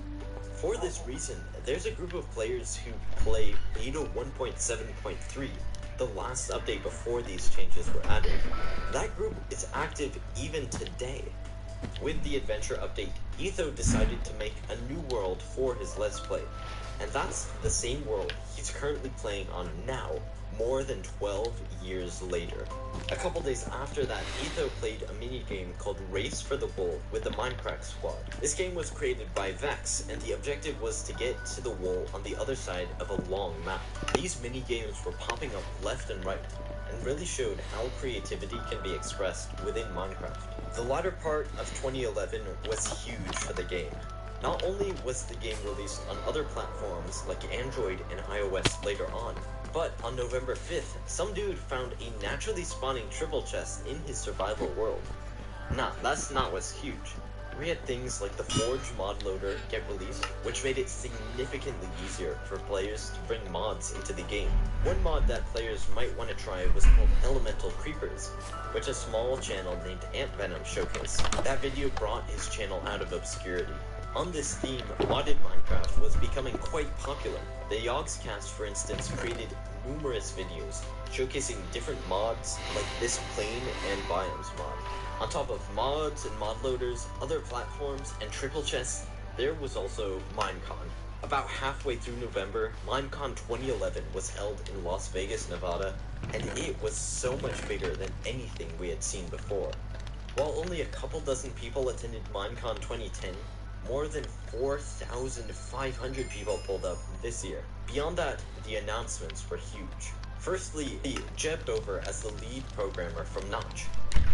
For this reason, there's a group of players who play Beta 1.7.3, the last update before these changes were added. That group is active even today. With the Adventure update, Etho decided to make a new world for his Let's Play, and that's the same world he's currently playing on now, more than 12 years later. A couple days after that, Etho played a minigame called Race for the Wool with the Minecraft squad. This game was created by Vex, and the objective was to get to the wool on the other side of a long map. These minigames were popping up left and right, and really showed how creativity can be expressed within Minecraft. The latter part of 2011 was huge for the game. Not only was the game released on other platforms like Android and iOS later on, but on November 5th, some dude found a naturally spawning triple chest in his survival world. Nah, that's not what's huge. We had things like the Forge mod loader get released, which made it significantly easier for players to bring mods into the game. One mod that players might want to try was called Elemental Creepers, which a small channel named Ant Venom showcased. That video brought his channel out of obscurity. On this theme, modded Minecraft was becoming quite popular. The Yogscast, for instance, created numerous videos showcasing different mods like this plane and biomes mod. On top of mods and mod loaders, other platforms, and triple chests, there was also Minecon. About halfway through November, Minecon 2011 was held in Las Vegas, Nevada, and it was so much bigger than anything we had seen before. While only a couple dozen people attended Minecon 2010, more than 4,500 people pulled up this year. Beyond that, the announcements were huge. Firstly, Jeb Dover as the lead programmer from Notch.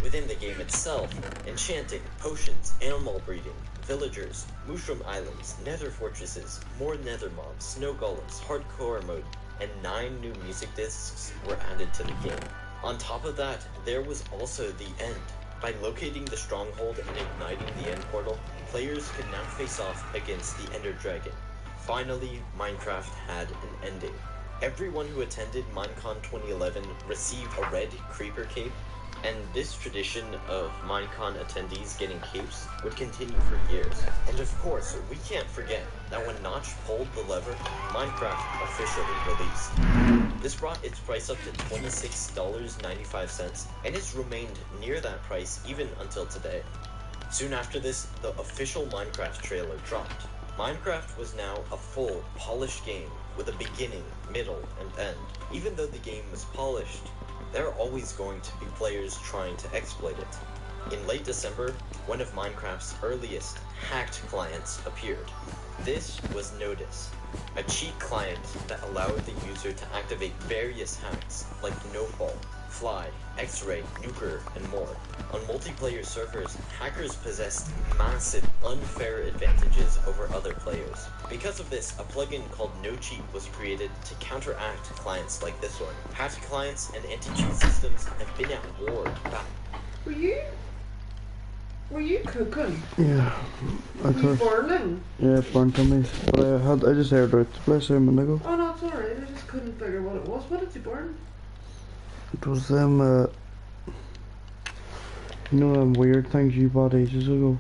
Within the game itself, enchanting, potions, animal breeding, villagers, mushroom islands, nether fortresses, more nether mobs, snow golems, hardcore mode, and 9 new music discs were added to the game. On top of that, there was also the end. By locating the stronghold and igniting the end portal, players could now face off against the Ender Dragon. Finally, Minecraft had an ending. Everyone who attended Minecon 2011 received a red creeper cape, and this tradition of Minecon attendees getting capes would continue for years. And of course, we can't forget that when Notch pulled the lever, Minecraft officially released. This brought its price up to $26.95, and it's remained near that price even until today. Soon after this, the official Minecraft trailer dropped. Minecraft was now a full, polished game with a beginning, middle, and end. Even though the game was polished, there are always going to be players trying to exploit it. In late December, one of Minecraft's earliest hacked clients appeared. This was Nodus, a cheat client that allowed the user to activate various hacks like Nofall, Fly, X-Ray, Nuker, and more. On multiplayer servers, hackers possessed massive, unfair advantages over other players. Because of this, a plugin called NoCheat was created to counteract clients like this one. Hacked clients and anti-cheat systems have been at war back. Were you cooking? Yeah, Were you burning? Yeah, it burnt on me, but I just aired out the place a minute ago. Oh no, it's alright. I just couldn't figure what it was. What did you burn? It was them, you know them weird things you bought ages ago?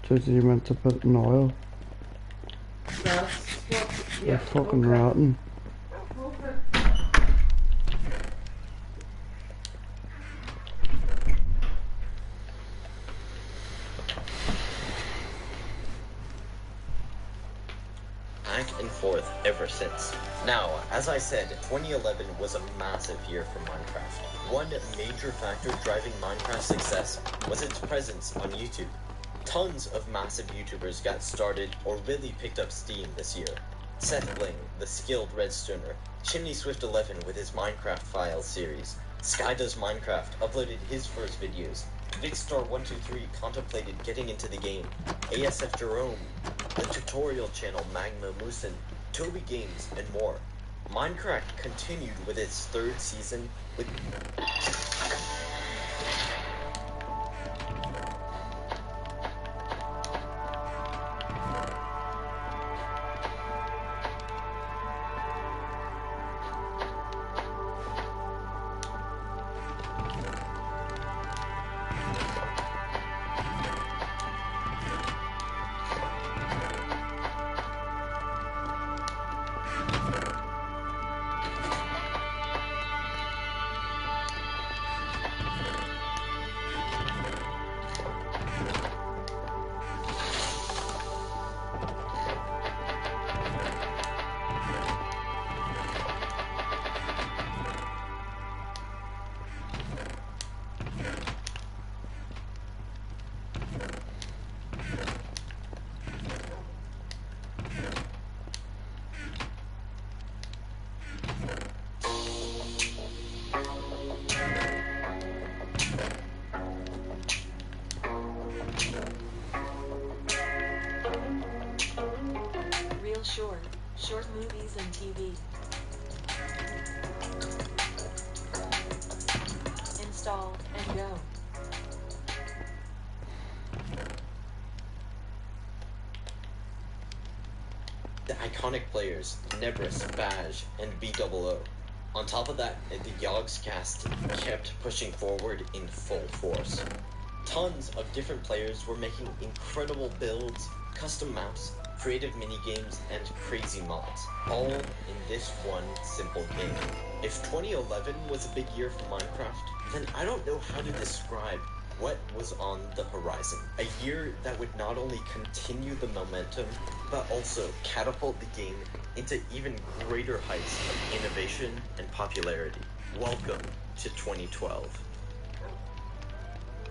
That you meant to put in oil? That's what. They're Yeah. fucking Okay. rotten. Okay. Back and forth ever since. Now, as I said, 2011 was a massive year for Minecraft. One major factor driving Minecraft's success was its presence on YouTube. Tons of massive YouTubers got started or really picked up steam this year. Seth Bling, the skilled redstoner, Chimney Swift 11 with his Minecraft Files series, Sky Does Minecraft uploaded his first videos, Vicstar123 contemplated getting into the game, ASF Jerome, the tutorial channel Magma Moosin, Toby Games, and more. Minecraft continued with its third season with Real short movies and TV. Install and go. the iconic players Nebris, Baj, and BOO. On top of that, the Yogs cast kept pushing forward in full force. Tons of different players were making incredible builds, custom maps, creative minigames, and crazy mods, all in this one simple game. If 2011 was a big year for Minecraft, then I don't know how to describe what was on the horizon. A year that would not only continue the momentum, but also catapult the game into even greater heights of innovation and popularity. Welcome to 2012.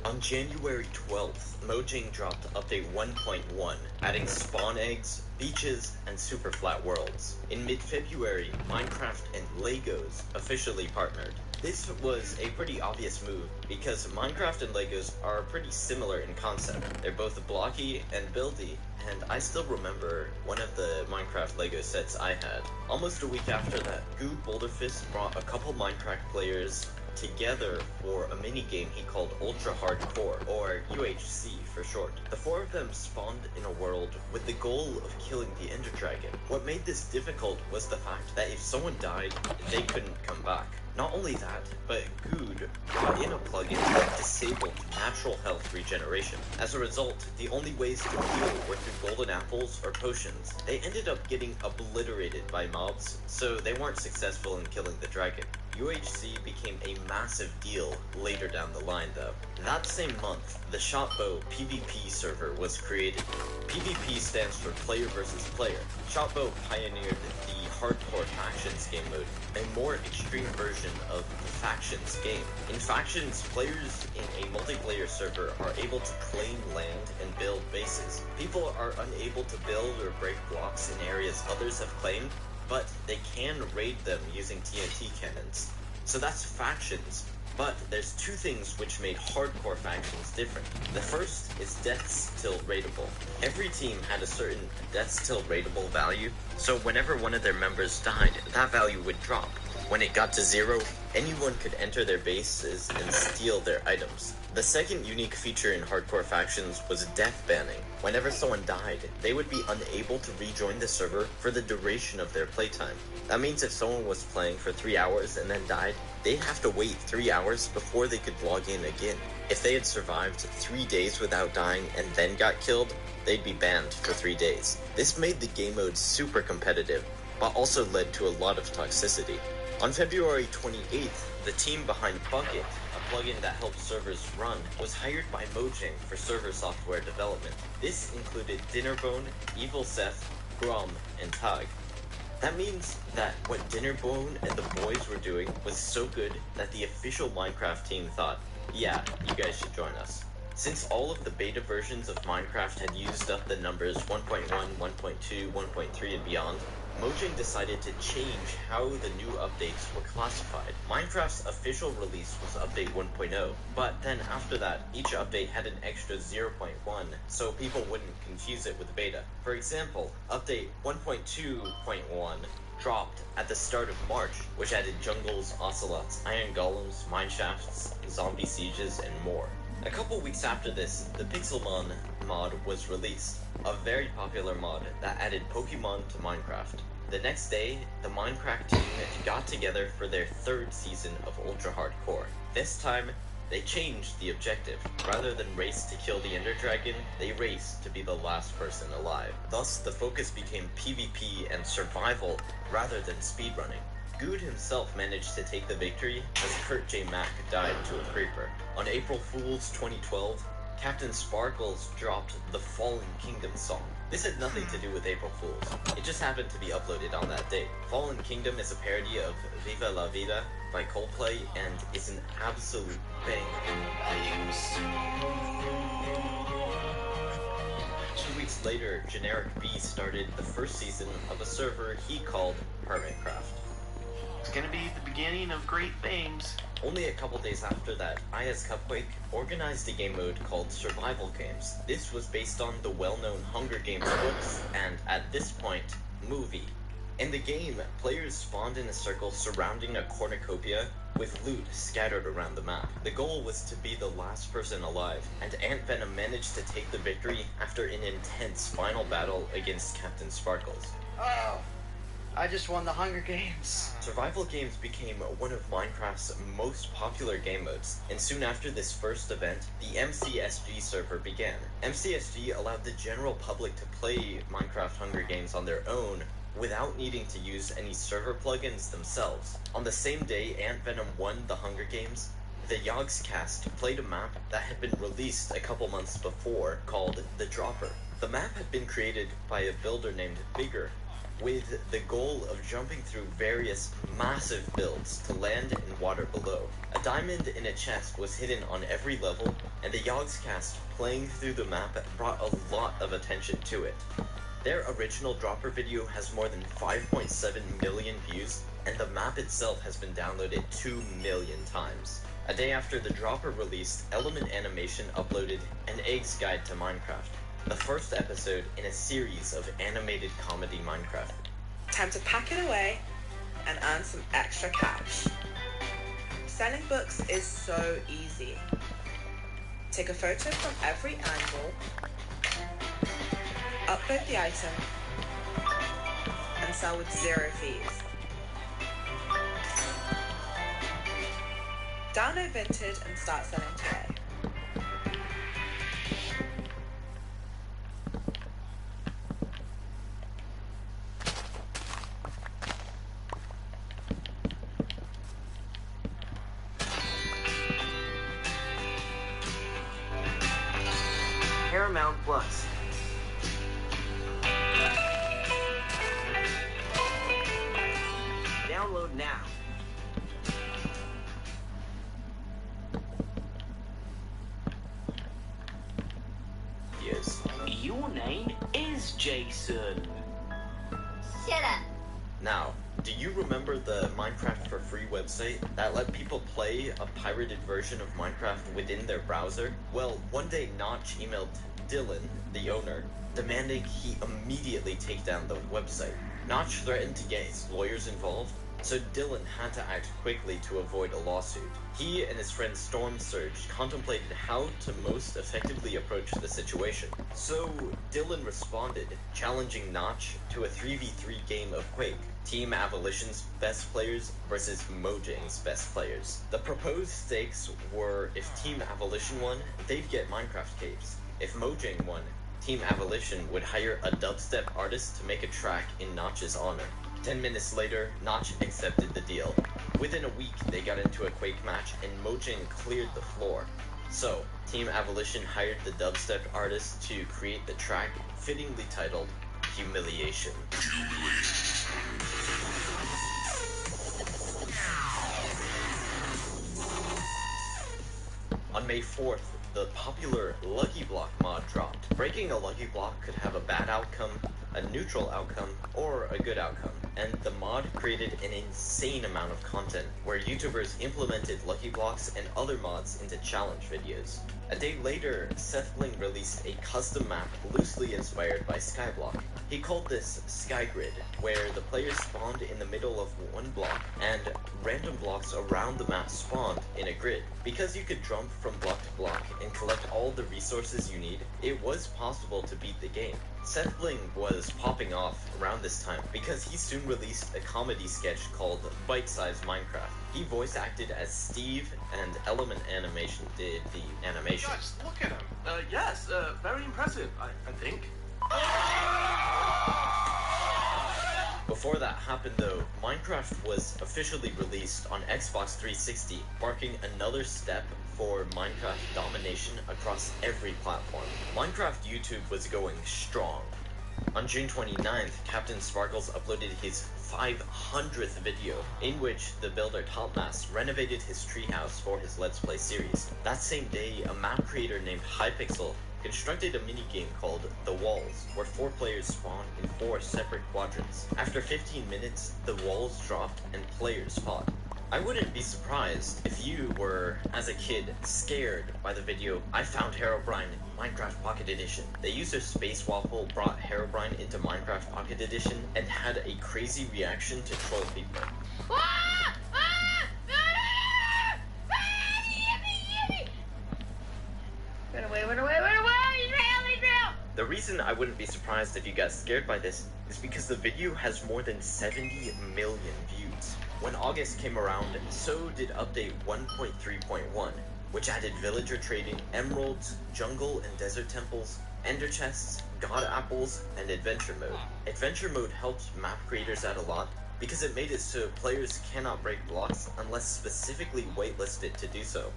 On January 12th, Mojang dropped update 1.1, adding spawn eggs, beaches, and super flat worlds. In mid-February, Minecraft and Legos officially partnered. This was a pretty obvious move, because Minecraft and Legos are pretty similar in concept. They're both blocky and buildy, and I still remember one of the Minecraft Lego sets I had. Almost a week after that, Good Boulderfist brought a couple Minecraft players together for a mini-game he called Ultra Hardcore, or UHC for short. The four of them spawned in a world with the goal of killing the Ender Dragon. What made this difficult was the fact that if someone died, they couldn't come back. Not only that, but Good brought in a plugin that disabled natural health regeneration. As a result, the only ways to heal were through golden apples or potions. They ended up getting obliterated by mobs, so they weren't successful in killing the dragon. UHC became a massive deal later down the line though. That same month, the Shotbow PvP server was created. PvP stands for player versus player. Shotbow pioneered the hardcore factions game mode, a more extreme version of the factions game. In factions, players in a multiplayer server are able to claim land and build bases. People are unable to build or break blocks in areas others have claimed, but they can raid them using TNT cannons. So that's factions. But there's two things which made hardcore factions different. The first is deaths till raidable. Every team had a certain deaths till raidable value, so whenever one of their members died, that value would drop. When it got to 0, anyone could enter their bases and steal their items. The second unique feature in hardcore factions was death banning. Whenever someone died, they would be unable to rejoin the server for the duration of their playtime. That means if someone was playing for 3 hours and then died, they'd have to wait 3 hours before they could log in again. If they had survived 3 days without dying and then got killed, they'd be banned for 3 days. This made the game mode super competitive, but also led to a lot of toxicity. On February 28th, the team behind Bucket, a plugin that helps servers run, was hired by Mojang for server software development. This included Dinnerbone, Evil Seth, Grom, and Tag. That means that what Dinnerbone and the boys were doing was so good that the official Minecraft team thought, yeah, you guys should join us. Since all of the beta versions of Minecraft had used up the numbers 1.1, 1.2, 1.3, and beyond, Mojang decided to change how the new updates were classified. Minecraft's official release was Update 1.0, but then after that, each update had an extra 0.1, so people wouldn't confuse it with beta. For example, Update 1.2.1 dropped at the start of March, which added jungles, ocelots, iron golems, mineshafts, zombie sieges, and more. A couple weeks after this, the Pixelmon mod was released, a very popular mod that added Pokemon to Minecraft. The next day, the Minecraft team got together for their third season of Ultra Hardcore. This time, they changed the objective. Rather than race to kill the Ender Dragon, they raced to be the last person alive. Thus, the focus became PvP and survival rather than speedrunning. Good himself managed to take the victory as Kurt J. Mack died to a creeper. On April Fool's 2012, Captain Sparkles dropped the Fallen Kingdom song. This had nothing to do with April Fools. It just happened to be uploaded on that date. Fallen Kingdom is a parody of Viva La Vida by Coldplay and is an absolute banger. 2 weeks later, Generic B started the first season of a server he called Hermitcraft. It's gonna be the beginning of great things. Only a couple days after that, IS Cupquake organized a game mode called Survival Games. This was based on the well-known Hunger Games books and, at this point, movie. In the game, players spawned in a circle surrounding a cornucopia with loot scattered around the map. The goal was to be the last person alive, and Ant Venom managed to take the victory after an intense final battle against Captain Sparkles. Oh, I just won the Hunger Games. Survival Games became one of Minecraft's most popular game modes, and soon after this first event, the MCSG server began. MCSG allowed the general public to play Minecraft Hunger Games on their own without needing to use any server plugins themselves. On the same day Ant Venom won the Hunger Games, the Yogscast played a map that had been released a couple months before called The Dropper. The map had been created by a builder named Bigger, with the goal of jumping through various massive builds to land in water below. A diamond in a chest was hidden on every level, and the Yogscast playing through the map brought a lot of attention to it. Their original Dropper video has more than 5.7 million views, and the map itself has been downloaded 2 million times. A day after the Dropper released, Element Animation uploaded an Eggs Guide to Minecraft, the first episode in a series of animated comedy Minecraft. Time to pack it away and earn some extra cash. Selling books is so easy. Take a photo from every angle, upload the item, and sell with 0 fees. Download Vinted and start selling today. Plus. Download now. Yes. Your name is Jason. Shut up. Now, do you remember the Minecraft for Free website that let people play a pirated version of Minecraft within their browser? Well, one day Notch emailed Dylan, the owner, demanding he immediately take down the website. Notch threatened to get his lawyers involved, so Dylan had to act quickly to avoid a lawsuit. He and his friend Storm Surge contemplated how to most effectively approach the situation. So Dylan responded, challenging Notch to a 3v3 game of Quake. Team Abolition's best players versus Mojang's best players. The proposed stakes were if Team Abolition won, they'd get Minecraft caves. If Mojang won, Team Abolition would hire a dubstep artist to make a track in Notch's honor. 10 minutes later, Notch accepted the deal. Within a week, they got into a Quake match and Mojang cleared the floor. So, Team Abolition hired the dubstep artist to create the track, fittingly titled Humiliation. On May 4th, the popular Lucky Block mod dropped. Breaking a Lucky Block could have a bad outcome, a neutral outcome, or a good outcome. And the mod created an insane amount of content, where YouTubers implemented Lucky Blocks and other mods into challenge videos. A day later, Seth Bling released a custom map loosely inspired by Skyblock. He called this Skygrid, where the players spawned in the middle of one block, and random blocks around the map spawned in a grid. Because you could jump from block to block and collect all the resources you need, it was possible to beat the game. Seth Bling was popping off around this time because he soon released a comedy sketch called Bite Size Minecraft. He voice acted as Steve, and Element Animation did the animation. Guys, look at him. Yes, very impressive, I think. Before that happened though, Minecraft was officially released on Xbox 360, marking another step for Minecraft domination across every platform. Minecraft YouTube was going strong. On June 29th, Captain Sparkles uploaded his 500th video, in which the builder Topmas renovated his treehouse for his Let's Play series. That same day, a map creator named Hypixel constructed a minigame called The Walls, where 4 players spawn in 4 separate quadrants. After 15 minutes, the walls dropped and players fought. I wouldn't be surprised if you were, as a kid, scared by the video I Found Herobrine Minecraft Pocket Edition. The user Space Waffle brought Herobrine into Minecraft Pocket Edition and had a crazy reaction to troll people. Run away, run away, run away! The reason I wouldn't be surprised if you got scared by this is because the video has more than 70 million views. When August came around, so did update 1.3.1, which added villager trading, emeralds, jungle and desert temples, ender chests, god apples, and adventure mode. Adventure mode helped map creators out a lot because it made it so players cannot break blocks unless specifically waitlisted to do so.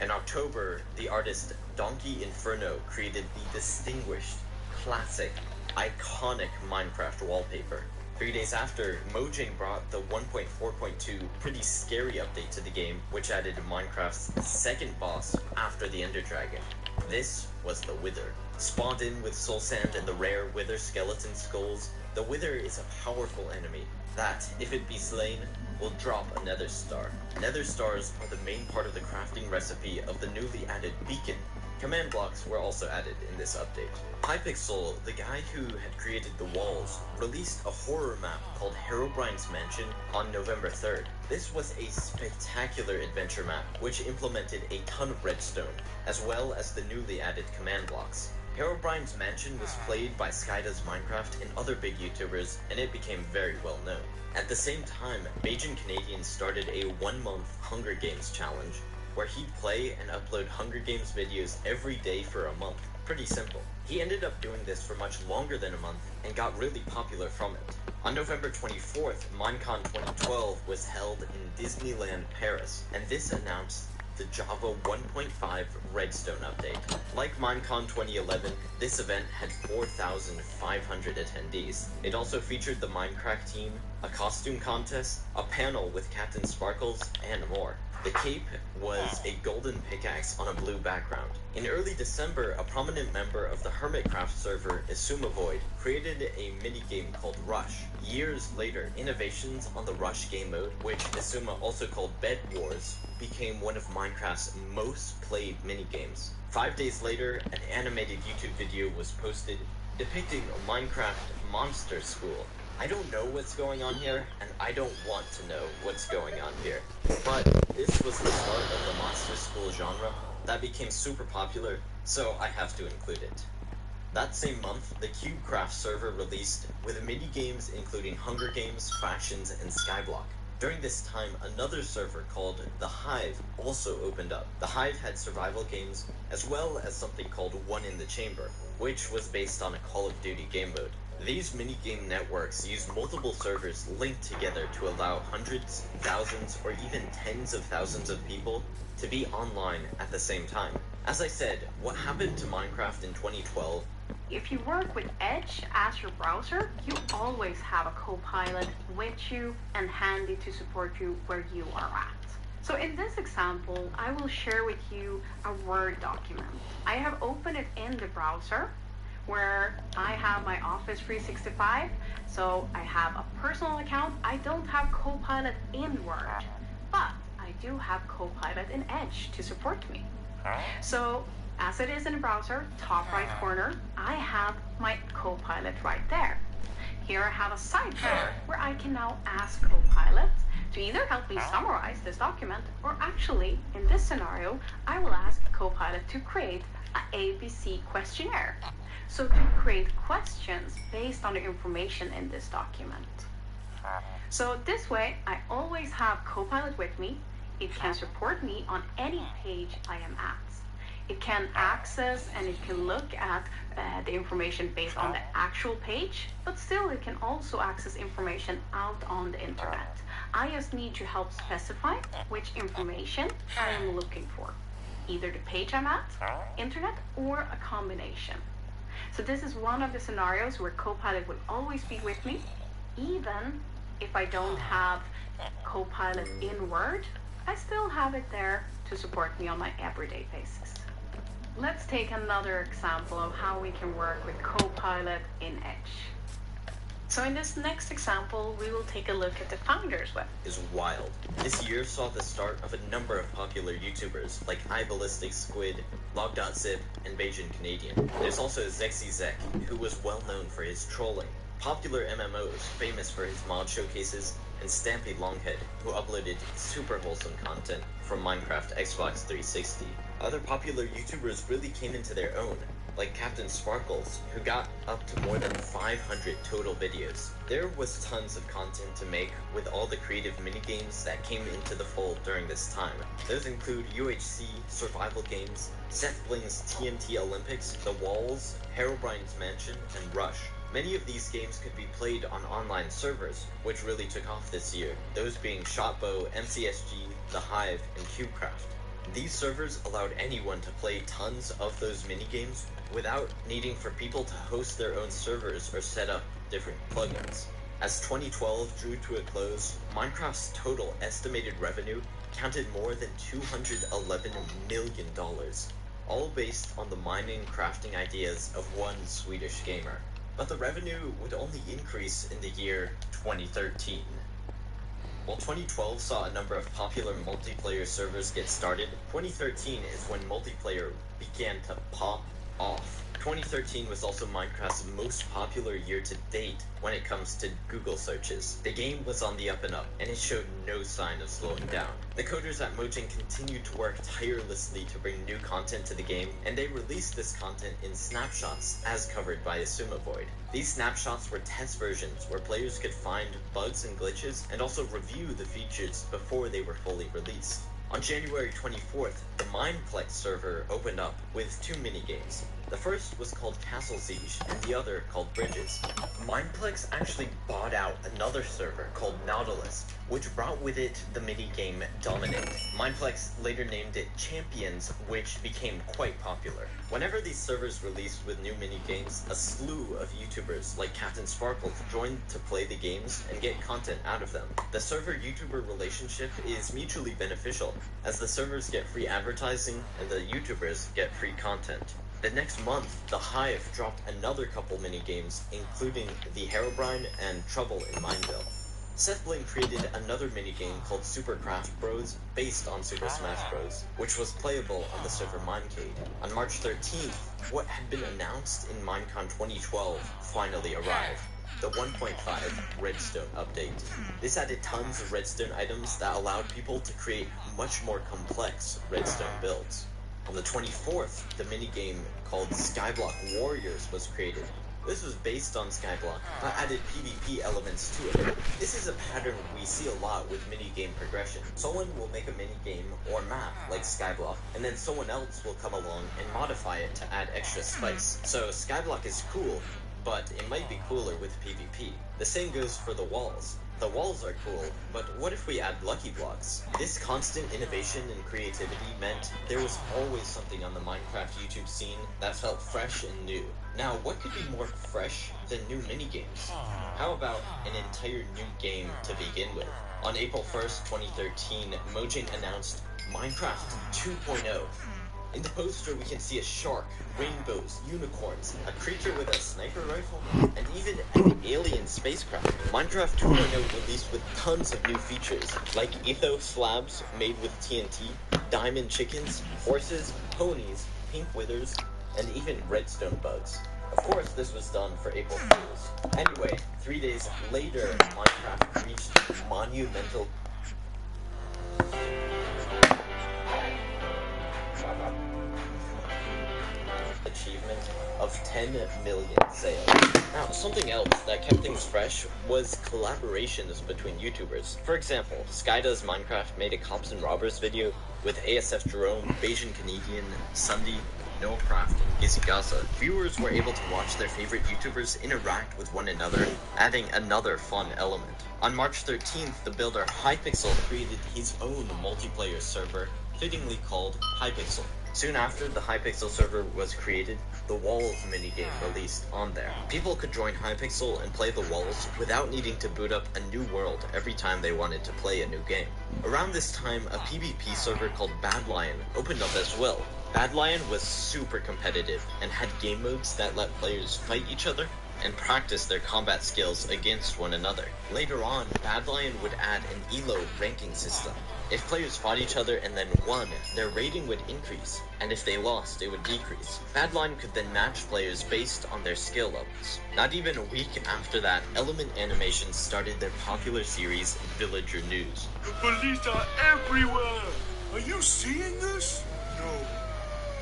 In October, the artist Donkey Inferno created the distinguished, classic, iconic Minecraft wallpaper. 3 days after, Mojang brought the 1.4.2 pretty scary update to the game, which added Minecraft's second boss after the Ender Dragon. This was the Wither. Spawned in with soul sand and the rare Wither skeleton skulls, the Wither is a powerful enemy that, if it be slain, will drop a nether star. Nether stars are the main part of the crafting recipe of the newly added beacon. Command blocks were also added in this update. Hypixel, the guy who had created the walls, released a horror map called Herobrine's Mansion on November 3rd. This was a spectacular adventure map which implemented a ton of redstone, as well as the newly added command blocks. Herobrine's Mansion was played by Skydoes Minecraft and other big YouTubers, and it became very well known. At the same time, Bajan Canadian started a 1-month Hunger Games challenge, where he'd play and upload Hunger Games videos every day for a month. Pretty simple. He ended up doing this for much longer than a month and got really popular from it. On November 24th, Minecon 2012 was held in Disneyland Paris, and this announced the Java 1.5 Redstone update. Like Minecon 2011, this event had 4,500 attendees. It also featured the Minecraft team, a costume contest, a panel with Captain Sparkles, and more. The cape was a golden pickaxe on a blue background. In early December, a prominent member of the Hermitcraft server, Isuma Void, created a minigame called Rush. Years later, innovations on the Rush game mode, which Isuma also called Bed Wars, became one of Minecraft's most played minigames. 5 days later, an animated YouTube video was posted depicting a Minecraft monster school. I don't know what's going on here, and I don't want to know what's going on here. But this was the start of the monster school genre that became super popular, so I have to include it. That same month, the CubeCraft server released with mini-games including Hunger Games, Factions, and Skyblock. During this time, another server called The Hive also opened up. The Hive had survival games, as well as something called One in the Chamber, which was based on a Call of Duty game mode. These minigame networks use multiple servers linked together to allow hundreds, thousands, or even tens of thousands of people to be online at the same time. As I said, what happened to Minecraft in 2012? If you work with Edge as your browser, you always have a co-pilot with you and handy to support you where you are at. So in this example, I will share with you a Word document. I have opened it in the browser, where I have my Office 365, so I have a personal account. I don't have Copilot in Word, but I do have Copilot in Edge to support me. So as it is in the browser, top right corner, I have my Copilot right there. Here I have a sidebar where I can now ask Copilot to either help me summarize this document, or actually, in this scenario, I will ask Copilot to create an ABC questionnaire. So to create questions based on the information in this document. So this way, I always have Copilot with me. It can support me on any page I am at. It can access and it can look at the information based on the actual page, but still it can also access information out on the internet. I just need to help specify which information I am looking for. Either the page I'm at, internet, or a combination. So this is one of the scenarios where Copilot will always be with me, even if I don't have Copilot in Word. I still have it there to support me on my everyday basis. Let's take another example of how we can work with Copilot in Edge. So in this next example, we will take a look at the Founders Web. Is wild. This year saw the start of a number of popular YouTubers like iBallistic Squid, Log.zip, and Bajan Canadian. There's also ZexyZek, who was well known for his trolling. Popular MMOs, famous for his mod showcases, and Stampy Longhead, who uploaded super wholesome content from Minecraft Xbox 360. Other popular YouTubers really came into their own, like Captain Sparkles, who got up to more than 500 total videos. There was tons of content to make with all the creative minigames that came into the fold during this time. Those include UHC, survival games, Seth Bling's TNT Olympics, The Walls, Herobrine's Mansion, and Rush. Many of these games could be played on online servers, which really took off this year, those being Shotbow, MCSG, The Hive, and CubeCraft. These servers allowed anyone to play tons of those minigames without needing for people to host their own servers or set up different plugins. As 2012 drew to a close, Minecraft's total estimated revenue counted more than $211 million, all based on the mining and crafting ideas of one Swedish gamer. But the revenue would only increase in the year 2013. While 2012 saw a number of popular multiplayer servers get started, 2013 is when multiplayer began to pop off. 2013 was also Minecraft's most popular year to date when it comes to Google searches. The game was on the up and up, and it showed no sign of slowing down. The coders at Mojang continued to work tirelessly to bring new content to the game, and they released this content in snapshots, as covered by Isuma Void. These snapshots were test versions where players could find bugs and glitches, and also review the features before they were fully released. On January 24th, the Mineplex server opened up with two minigames. The first was called Castle Siege, and the other called Bridges. Mineplex actually bought out another server called Nautilus, which brought with it the minigame Dominate. Mineplex later named it Champions, which became quite popular. Whenever these servers released with new minigames, a slew of YouTubers like Captain Sparkle joined to play the games and get content out of them. The server-YouTuber relationship is mutually beneficial, as the servers get free advertising and the YouTubers get free content. The next month, the Hive dropped another couple minigames, including the Herobrine and Trouble in Mineville. Seth Bling created another minigame called Supercraft Bros, based on Super Smash Bros, which was playable on the server Minecade. On March 13th, what had been announced in Minecon 2012 finally arrived. The 1.5 Redstone update. This added tons of redstone items that allowed people to create much more complex redstone builds. On the 24th, the minigame called Skyblock Warriors was created. This was based on Skyblock, but added PvP elements to it. This is a pattern we see a lot with minigame progression. Someone will make a minigame or map like Skyblock, and then someone else will come along and modify it to add extra spice. So Skyblock is cool, but it might be cooler with PvP. The same goes for the walls. The walls are cool, but what if we add lucky blocks? This constant innovation and creativity meant there was always something on the Minecraft YouTube scene that felt fresh and new. Now, what could be more fresh than new minigames? How about an entire new game to begin with? On April 1st, 2013, Mojang announced Minecraft 2.0. In the poster, we can see a shark, rainbows, unicorns, a creature with a sniper rifle, and even an alien spacecraft. Minecraft 2.0 released with tons of new features, like ethos slabs made with TNT, diamond chickens, horses, ponies, pink withers, and even redstone bugs. Of course, this was done for April Fools. Anyway, 3 days later, Minecraft reached monumental achievement of 10 million sales. Now, something else that kept things fresh was collaborations between YouTubers. For example, Skydoes Minecraft made a Cops and Robbers video with ASF Jerome, Bayesian Canadian, Sunday, Noahcraft, and Gizzy Gaza. Viewers were able to watch their favorite YouTubers interact with one another, adding another fun element. On March 13th, the builder Hypixel created his own multiplayer server, fittingly called Hypixel. Soon after the Hypixel server was created, the Walls minigame released on there. People could join Hypixel and play the Walls without needing to boot up a new world every time they wanted to play a new game. Around this time, a PvP server called Bad Lion opened up as well. Bad Lion was super competitive and had game modes that let players fight each other and practice their combat skills against one another. Later on, Bad Lion would add an ELO ranking system. If players fought each other and then won, their rating would increase, and if they lost, it would decrease. Bad Lion could then match players based on their skill levels. Not even a week after that, Element Animations started their popular series, Villager News. The police are everywhere! Are you seeing this? No.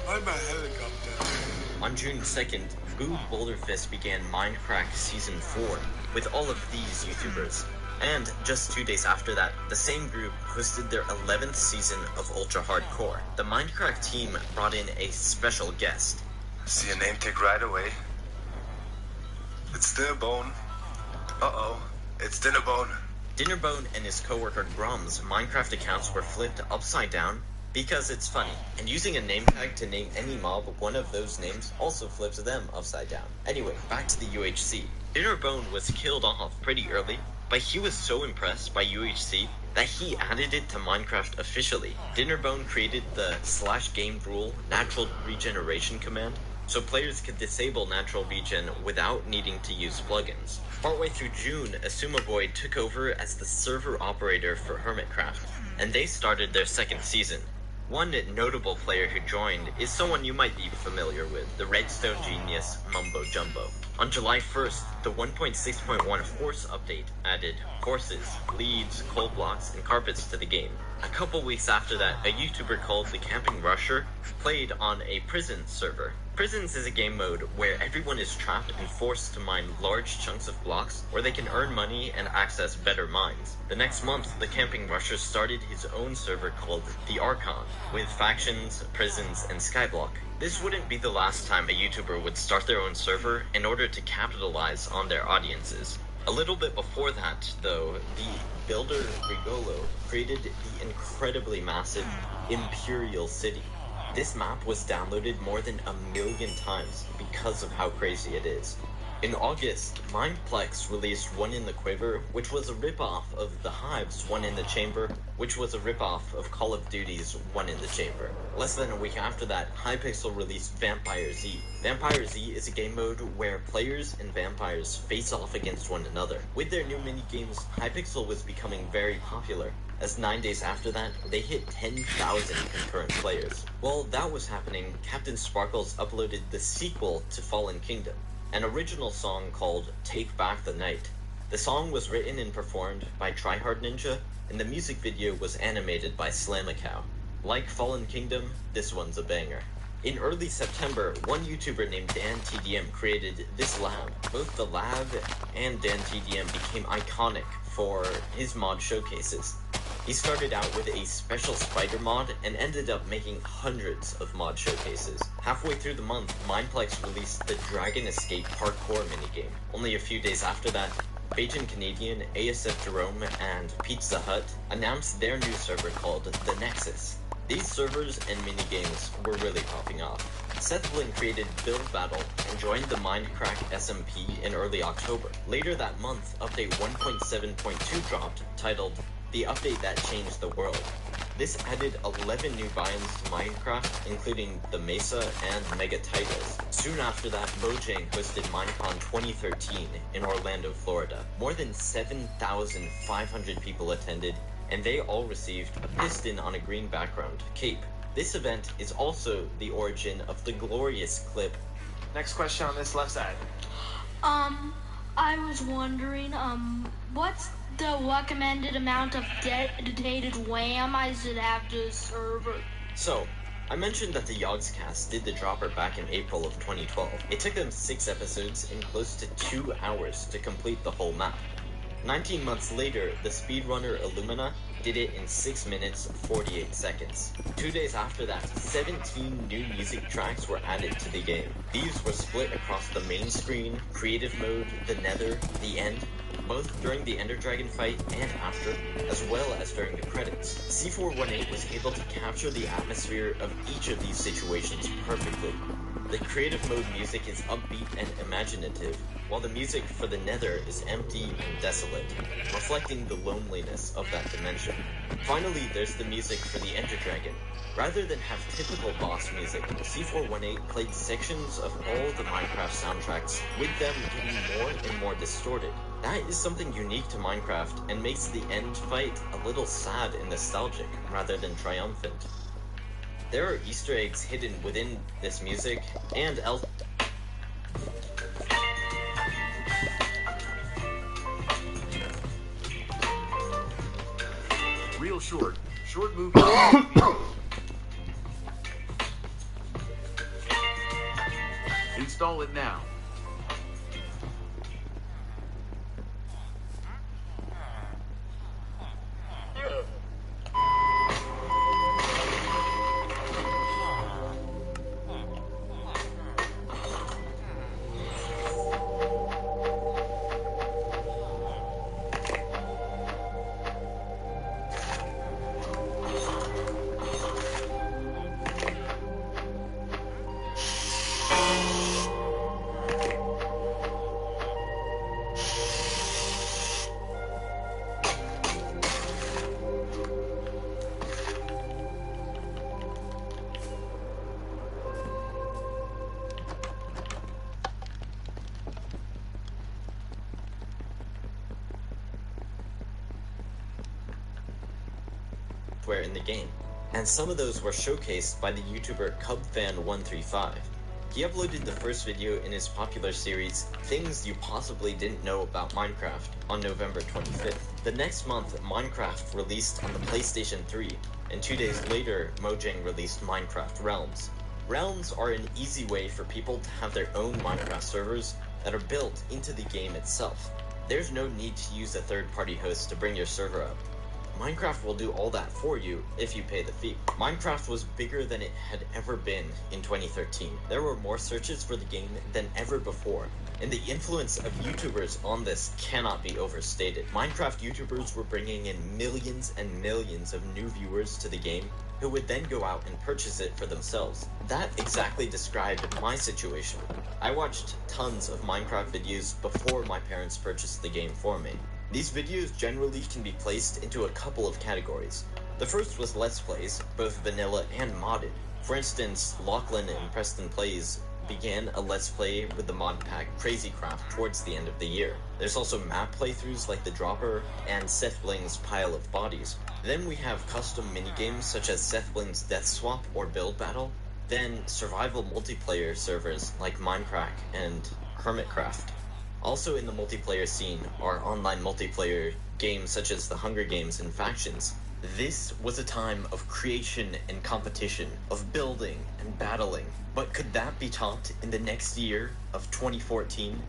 I'm a helicopter. On June 2nd, Boo Boulderfist began Minecraft Season 4 with all of these YouTubers. And just 2 days after that, the same group hosted their 11th season of Ultra Hardcore. The Minecraft team brought in a special guest. See a name tag right away. It's Dinnerbone. Uh-oh, it's Dinnerbone. Dinnerbone and his coworker Grum's Minecraft accounts were flipped upside down because it's funny, and using a name tag to name any mob one of those names also flips them upside down. Anyway, back to the UHC. Dinnerbone was killed off pretty early, but he was so impressed by UHC that he added it to Minecraft officially. Dinnerbone created the /game rule natural regeneration command, so players could disable natural regen without needing to use plugins. Partway through June, Asumaboy took over as the server operator for Hermitcraft, and they started their second season. One notable player who joined is someone you might be familiar with, the Redstone genius Mumbo Jumbo. On July 1st, the 1.6.1 Horse update added horses, leads, coal blocks, and carpets to the game. A couple weeks after that, a YouTuber called The Camping Rusher played on a prison server. Prisons is a game mode where everyone is trapped and forced to mine large chunks of blocks where they can earn money and access better mines. The next month, the Camping Rusher started his own server called the Archon, with factions, prisons, and skyblock. This wouldn't be the last time a YouTuber would start their own server in order to capitalize on their audiences. A little bit before that, though, the builder Rigolo created the incredibly massive Imperial City. This map was downloaded more than 1 million times because of how crazy it is. In August, Mindplex released One in the Quiver, which was a ripoff of The Hive's One in the Chamber, which was a ripoff of Call of Duty's One in the Chamber. Less than a week after that, Hypixel released Vampire Z. Vampire Z is a game mode where players and vampires face off against one another. With their new minigames, Hypixel was becoming very popular, as 9 days after that, they hit 10,000 concurrent players. While that was happening, Captain Sparkles uploaded the sequel to Fallen Kingdom, an original song called Take Back the Night. The song was written and performed by Tryhard Ninja, and the music video was animated by Slamacow. Like Fallen Kingdom, this one's a banger. In early September, one YouTuber named DanTDM created this lab. Both the lab and DanTDM became iconic for his mod showcases. He started out with a special spider mod and ended up making hundreds of mod showcases. Halfway through the month, Mindplex released the Dragon Escape Parkour minigame. Only a few days after that, Bajan Canadian, ASF Jerome, and Pizza Hut announced their new server called The Nexus. These servers and minigames were really popping off. Seth Flynn created Build Battle and joined the Mindcrack SMP in early October. Later that month, update 1.7.2 dropped, titled The Update That Changed the World. This added 11 new biomes to Minecraft, including the Mesa and Megatitas. Soon after that, Mojang hosted Minecon 2013 in Orlando, Florida. More than 7,500 people attended, and they all received a piston on a green background cape. This event is also the origin of the glorious clip. Next question on this left side. I was wondering, what's the recommended amount of dedicated RAM I should have to a server? So, I mentioned that the Yogscast did the dropper back in April of 2012. It took them 6 episodes and close to 2 hours to complete the whole map. 19 months later, the speedrunner Illumina did it in 6 minutes 48 seconds. 2 days after that, 17 new music tracks were added to the game. These were split across the main screen, creative mode, the nether, the end, both during the Ender Dragon fight and after, as well as during the credits. C418 was able to capture the atmosphere of each of these situations perfectly. The creative mode music is upbeat and imaginative, while the music for the Nether is empty and desolate, reflecting the loneliness of that dimension. Finally, there's the music for the Ender Dragon. Rather than have typical boss music, C418 played sections of all the Minecraft soundtracks, with them getting more and more distorted. That is something unique to Minecraft, and makes the end fight a little sad and nostalgic, rather than triumphant. There are Easter eggs hidden within this music, and Real short. Short movie. Install it now. in the game, and some of those were showcased by the YouTuber CubFan135. He uploaded the first video in his popular series, Things You Possibly Didn't Know About Minecraft, on November 25th. The next month, Minecraft released on the PlayStation 3, and 2 days later, Mojang released Minecraft Realms. Realms are an easy way for people to have their own Minecraft servers that are built into the game itself. There's no need to use a third-party host to bring your server up. Minecraft will do all that for you if you pay the fee. Minecraft was bigger than it had ever been in 2013. There were more searches for the game than ever before, and the influence of YouTubers on this cannot be overstated. Minecraft YouTubers were bringing in millions and millions of new viewers to the game who would then go out and purchase it for themselves. That exactly described my situation. I watched tons of Minecraft videos before my parents purchased the game for me. These videos generally can be placed into a couple of categories. The first was Let's Plays, both vanilla and modded. For instance, Lachlan and Preston Plays began a Let's Play with the mod pack Crazycraft towards the end of the year. There's also map playthroughs like The Dropper and Seth Bling's Pile of Bodies. Then we have custom minigames such as Seth Bling's Death Swap or Build Battle. Then survival multiplayer servers like Minecraft and Hermitcraft. Also in the multiplayer scene are online multiplayer games such as the Hunger Games and Factions. This was a time of creation and competition, of building and battling. But could that be topped in the next year of 2014?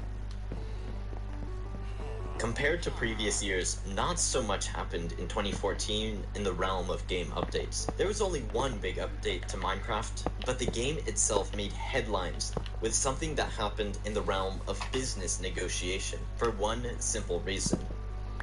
Compared to previous years, not so much happened in 2014 in the realm of game updates. There was only one big update to Minecraft, but the game itself made headlines with something that happened in the realm of business negotiation for one simple reason.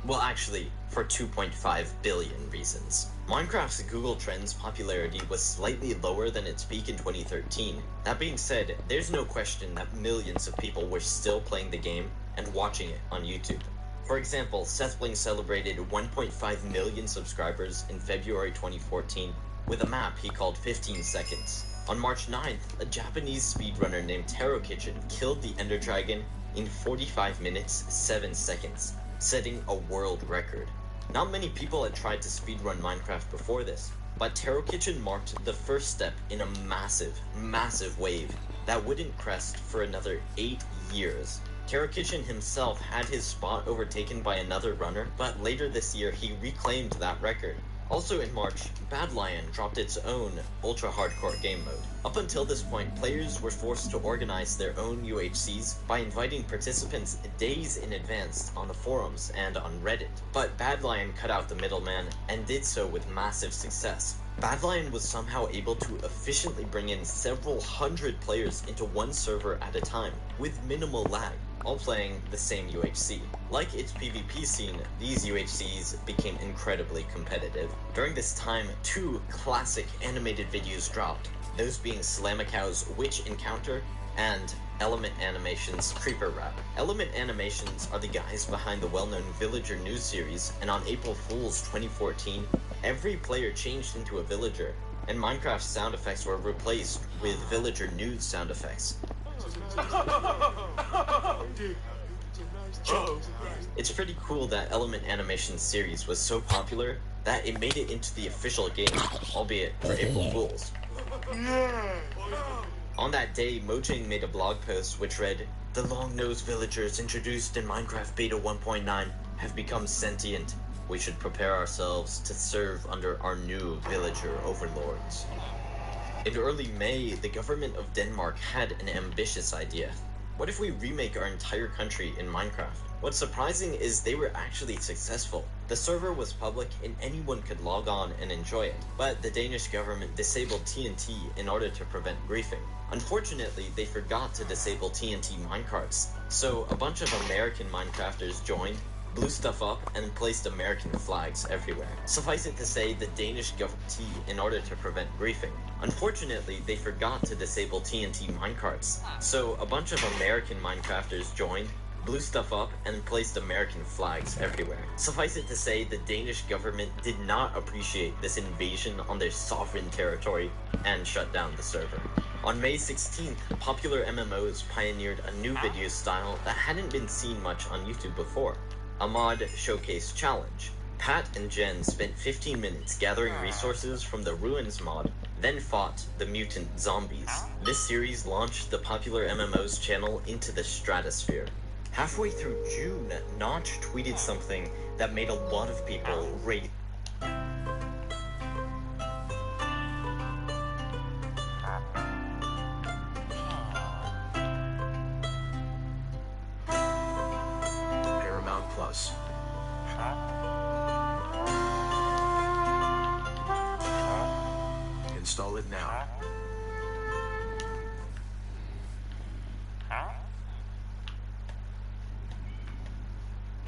Well, actually, for 2.5 billion reasons. Minecraft's Google Trends popularity was slightly lower than its peak in 2013. That being said, there's no question that millions of people were still playing the game and watching it on YouTube. For example, Seth Bling celebrated 1.5 million subscribers in February 2014 with a map he called 15 Seconds. On March 9th, a Japanese speedrunner named Taro Kitchen killed the Ender Dragon in 45 minutes, 7 seconds, setting a world record. Not many people had tried to speedrun Minecraft before this, but Taro Kitchen marked the first step in a massive wave that wouldn't crest for another 8 years. Taro Kitchen himself had his spot overtaken by another runner, but later this year he reclaimed that record. Also in March, Bad Lion dropped its own ultra-hardcore game mode. Up until this point, players were forced to organize their own UHCs by inviting participants days in advance on the forums and on Reddit. But Bad Lion cut out the middleman and did so with massive success. Bad Lion was somehow able to efficiently bring in several hundred players into one server at a time, with minimal lag, all playing the same UHC. Like its PvP scene, these UHCs became incredibly competitive. During this time, 2 classic animated videos dropped, those being Slamacow's Witch Encounter and Element Animation's Creeper Rap. Element Animations are the guys behind the well-known Villager news series, and on April Fool's 2014, every player changed into a villager, and Minecraft's sound effects were replaced with Villager news sound effects. It's pretty cool that Element Animation's series was so popular that it made it into the official game, albeit for April Fools. On that day, Mojang made a blog post which read, "The long-nosed villagers introduced in Minecraft Beta 1.9 have become sentient. We should prepare ourselves to serve under our new villager overlords." In early May, the government of Denmark had an ambitious idea. What if we remake our entire country in Minecraft? What's surprising is they were actually successful. The server was public and anyone could log on and enjoy it, but the Danish government disabled TNT in order to prevent griefing. Unfortunately, they forgot to disable TNT minecarts, so a bunch of American Minecrafters joined, blew stuff up, and placed American flags everywhere. Suffice it to say, the Danish government in order to prevent griefing. Unfortunately, they forgot to disable TNT minecarts, so a bunch of American Minecrafters joined, blew stuff up, and placed American flags everywhere. Suffice it to say, the Danish government did not appreciate this invasion on their sovereign territory and shut down the server. On May 16th, popular MMOs pioneered a new video style that hadn't been seen much on YouTube before. A mod showcase challenge. Pat and Jen spent 15 minutes gathering resources from the Ruins mod, then fought the mutant zombies. This series launched the popular MMO's channel into the stratosphere. Halfway through June, Notch tweeted something that made a lot of people rage. was. Install it now.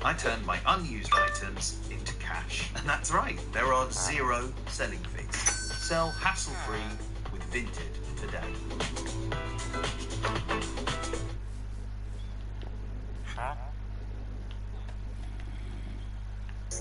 I turned my unused items into cash. And that's right, there are 0 selling fees. Sell hassle-free with Vinted today.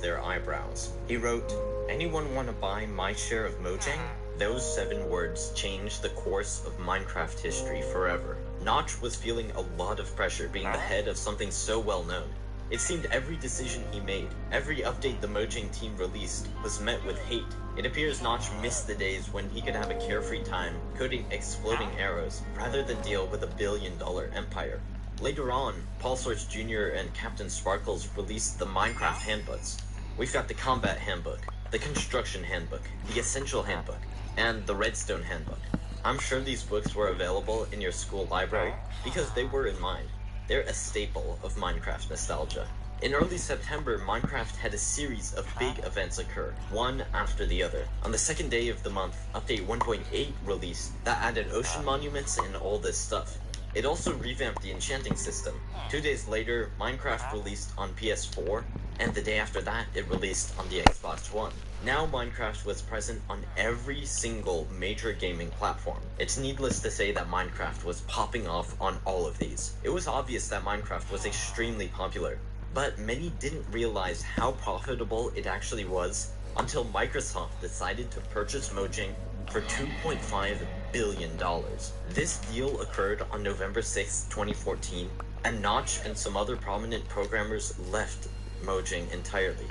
Their eyebrows. He wrote, "Anyone want to buy my share of Mojang?" Those 7 words changed the course of Minecraft history forever. Notch was feeling a lot of pressure being the head of something so well known. It seemed every decision he made, every update the Mojang team released, was met with hate. It appears Notch missed the days when he could have a carefree time coding exploding arrows rather than deal with $1 billion empire. Later on, Paul Sorts Jr. and Captain Sparkles released the Minecraft handbooks. We've got the Combat Handbook, the Construction Handbook, the Essential Handbook, and the Redstone Handbook. I'm sure these books were available in your school library because they were in mine. They're a staple of Minecraft nostalgia. In early September, Minecraft had a series of big events occur, one after the other. On the second day of the month, Update 1.8 released that added ocean monuments and all this stuff. It also revamped the enchanting system. 2 days later, Minecraft released on PS4, and the day after that, it released on the Xbox One. Now Minecraft was present on every single major gaming platform. It's needless to say that Minecraft was popping off on all of these. It was obvious that Minecraft was extremely popular, but many didn't realize how profitable it actually was until Microsoft decided to purchase Mojang for $2.5 billion. This deal occurred on November 6, 2014, and Notch and some other prominent programmers left Mojang entirely.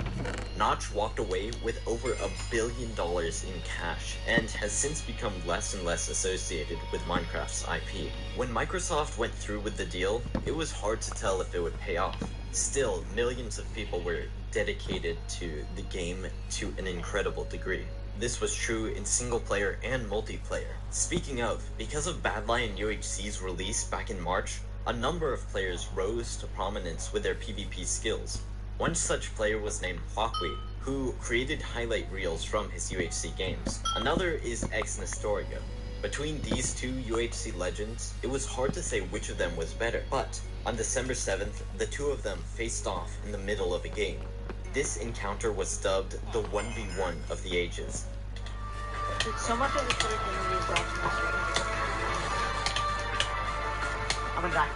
Notch walked away with over $1 billion in cash and has since become less and less associated with Minecraft's IP. When Microsoft went through with the deal, it was hard to tell if it would pay off. Still, millions of people were dedicated to the game to an incredible degree. This was true in single-player and multiplayer. Speaking of, because of Bad Lion UHC's release back in March, a number of players rose to prominence with their PvP skills. One such player was named Huakui, who created highlight reels from his UHC games. Another is Ex Nestorio. Between these two UHC legends, it was hard to say which of them was better, but on December 7th, the two of them faced off in the middle of a game. This encounter was dubbed the 1v1 of the ages. Did someone take a photo of these documents right now? I'm gonna die.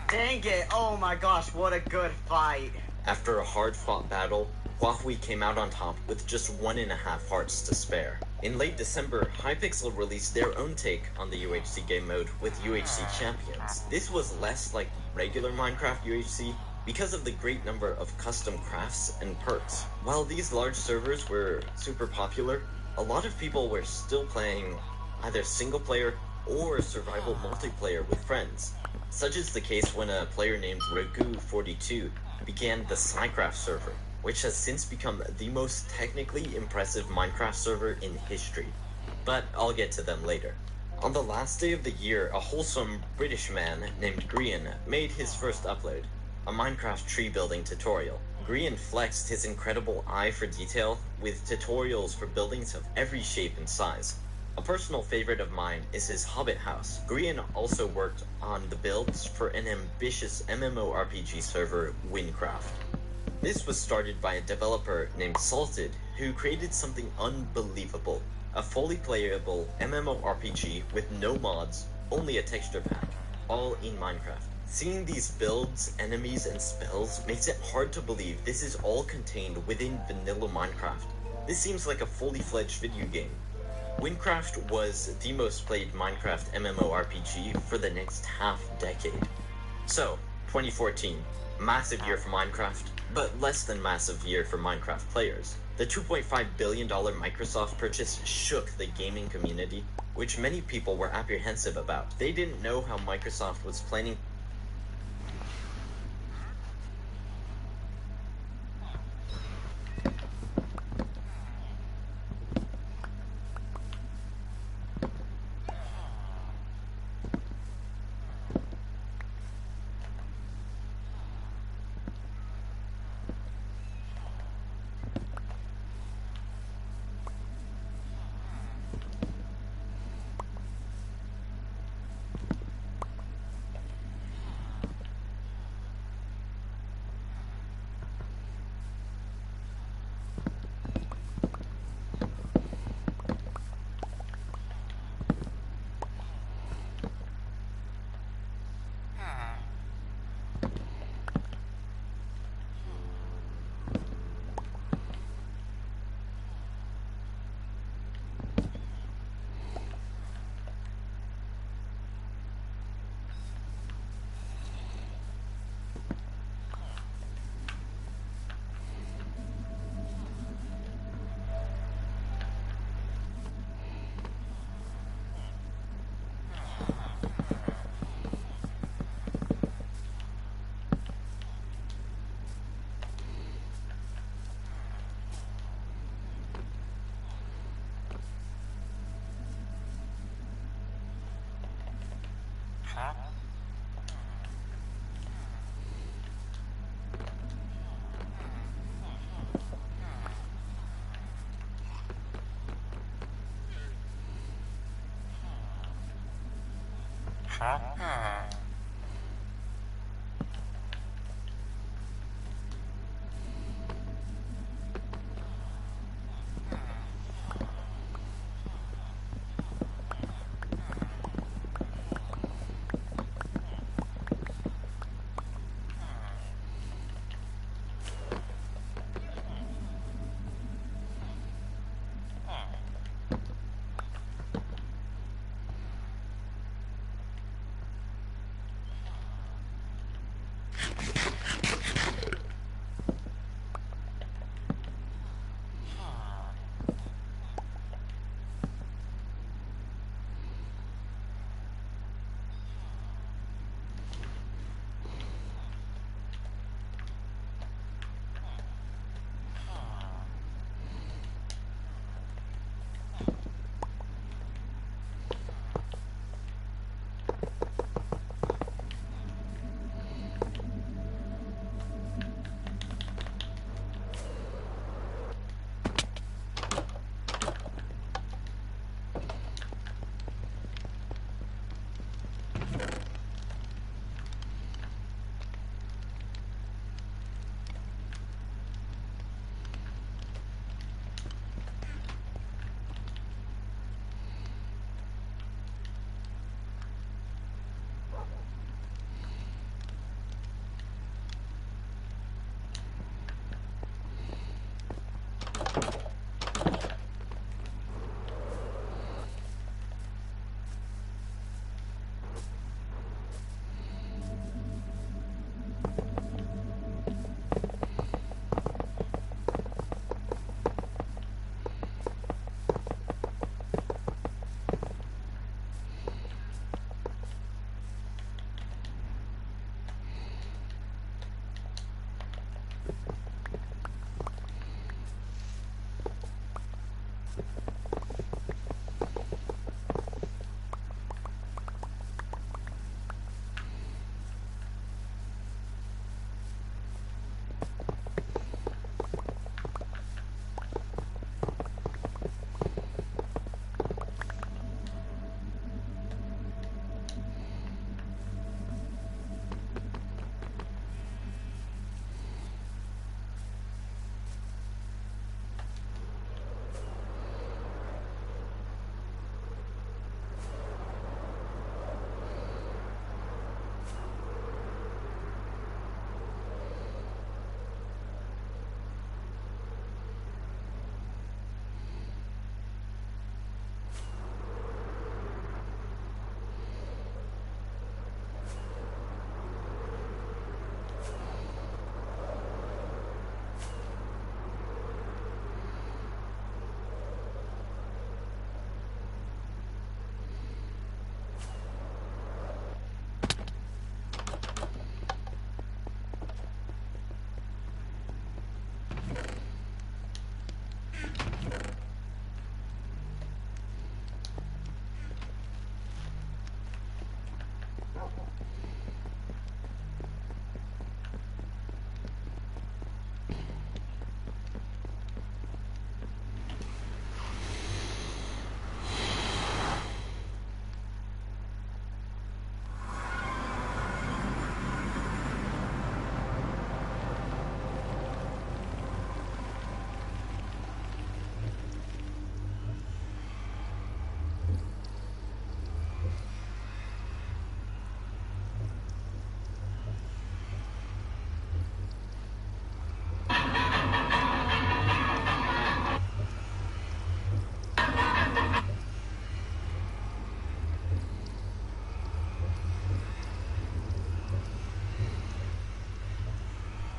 Dang it! Oh my gosh, what a good fight! After a hard-fought battle, Huawei came out on top with just 1.5 hearts to spare. In late December, Hypixel released their own take on the UHC game mode with UHC Champions. This was less like regular Minecraft UHC because of the great number of custom crafts and perks. While these large servers were super popular, a lot of people were still playing either single-player or survival multiplayer with friends. Such is the case when a player named Ragu42 began the Psycraft server, which has since become the most technically impressive Minecraft server in history. But I'll get to them later. On the last day of the year, a wholesome British man named Grian made his first upload, a Minecraft tree building tutorial. Grian flexed his incredible eye for detail with tutorials for buildings of every shape and size. A personal favorite of mine is his Hobbit house. Grian also worked on the builds for an ambitious MMORPG server, Windcraft. This was started by a developer named Salted, who created something unbelievable. A fully playable MMORPG with no mods, only a texture pack, all in Minecraft. Seeing these builds, enemies, and spells makes it hard to believe this is all contained within vanilla Minecraft. This seems like a fully fledged video game. Windcraft was the most played Minecraft MMORPG for the next half-decade. So, 2014, massive year for Minecraft, but less than massive year for Minecraft players. The $2.5 billion Microsoft purchase shook the gaming community, which many people were apprehensive about. They didn't know how Microsoft was planning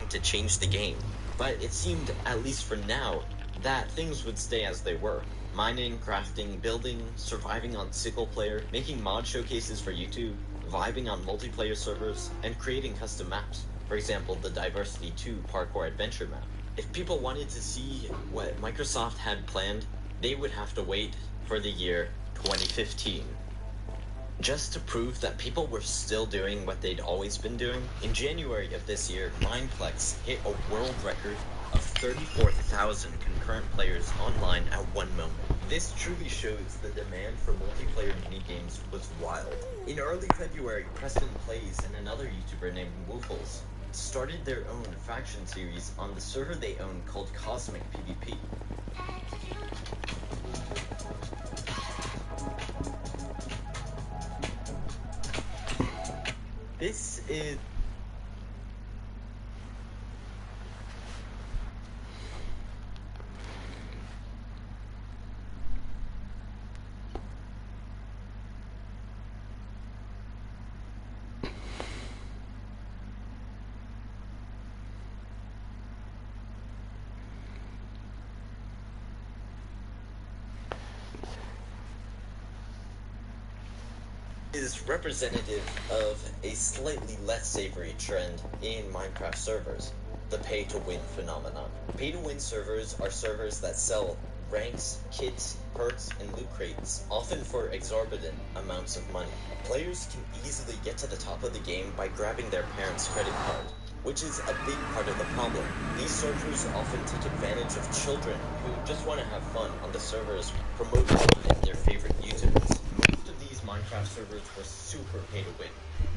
To change the game, but it seemed, at least for now, that things would stay as they were. Mining, crafting, building, surviving on single player, making mod showcases for YouTube, vibing on multiplayer servers, and creating custom maps. For example, the Diversity 2 parkour adventure map. If people wanted to see what Microsoft had planned, they would have to wait for the year 2015. Just to prove that people were still doing what they'd always been doing, in January of this year, Mineplex hit a world record of 34,000 concurrent players online at one moment. This truly shows the demand for multiplayer minigames was wild. In early February, Preston Plays and another YouTuber named Woofles started their own faction series on the server they own called Cosmic PvP. This is... is representative of a slightly less savory trend in Minecraft servers, the pay-to-win phenomenon. Pay-to-win servers are servers that sell ranks, kits, perks, and loot crates, often for exorbitant amounts of money. Players can easily get to the top of the game by grabbing their parents' credit card, which is a big part of the problem. These servers often take advantage of children who just want to have fun on the servers promoting their favorite YouTubers. Most of these Minecraft servers were super pay to win,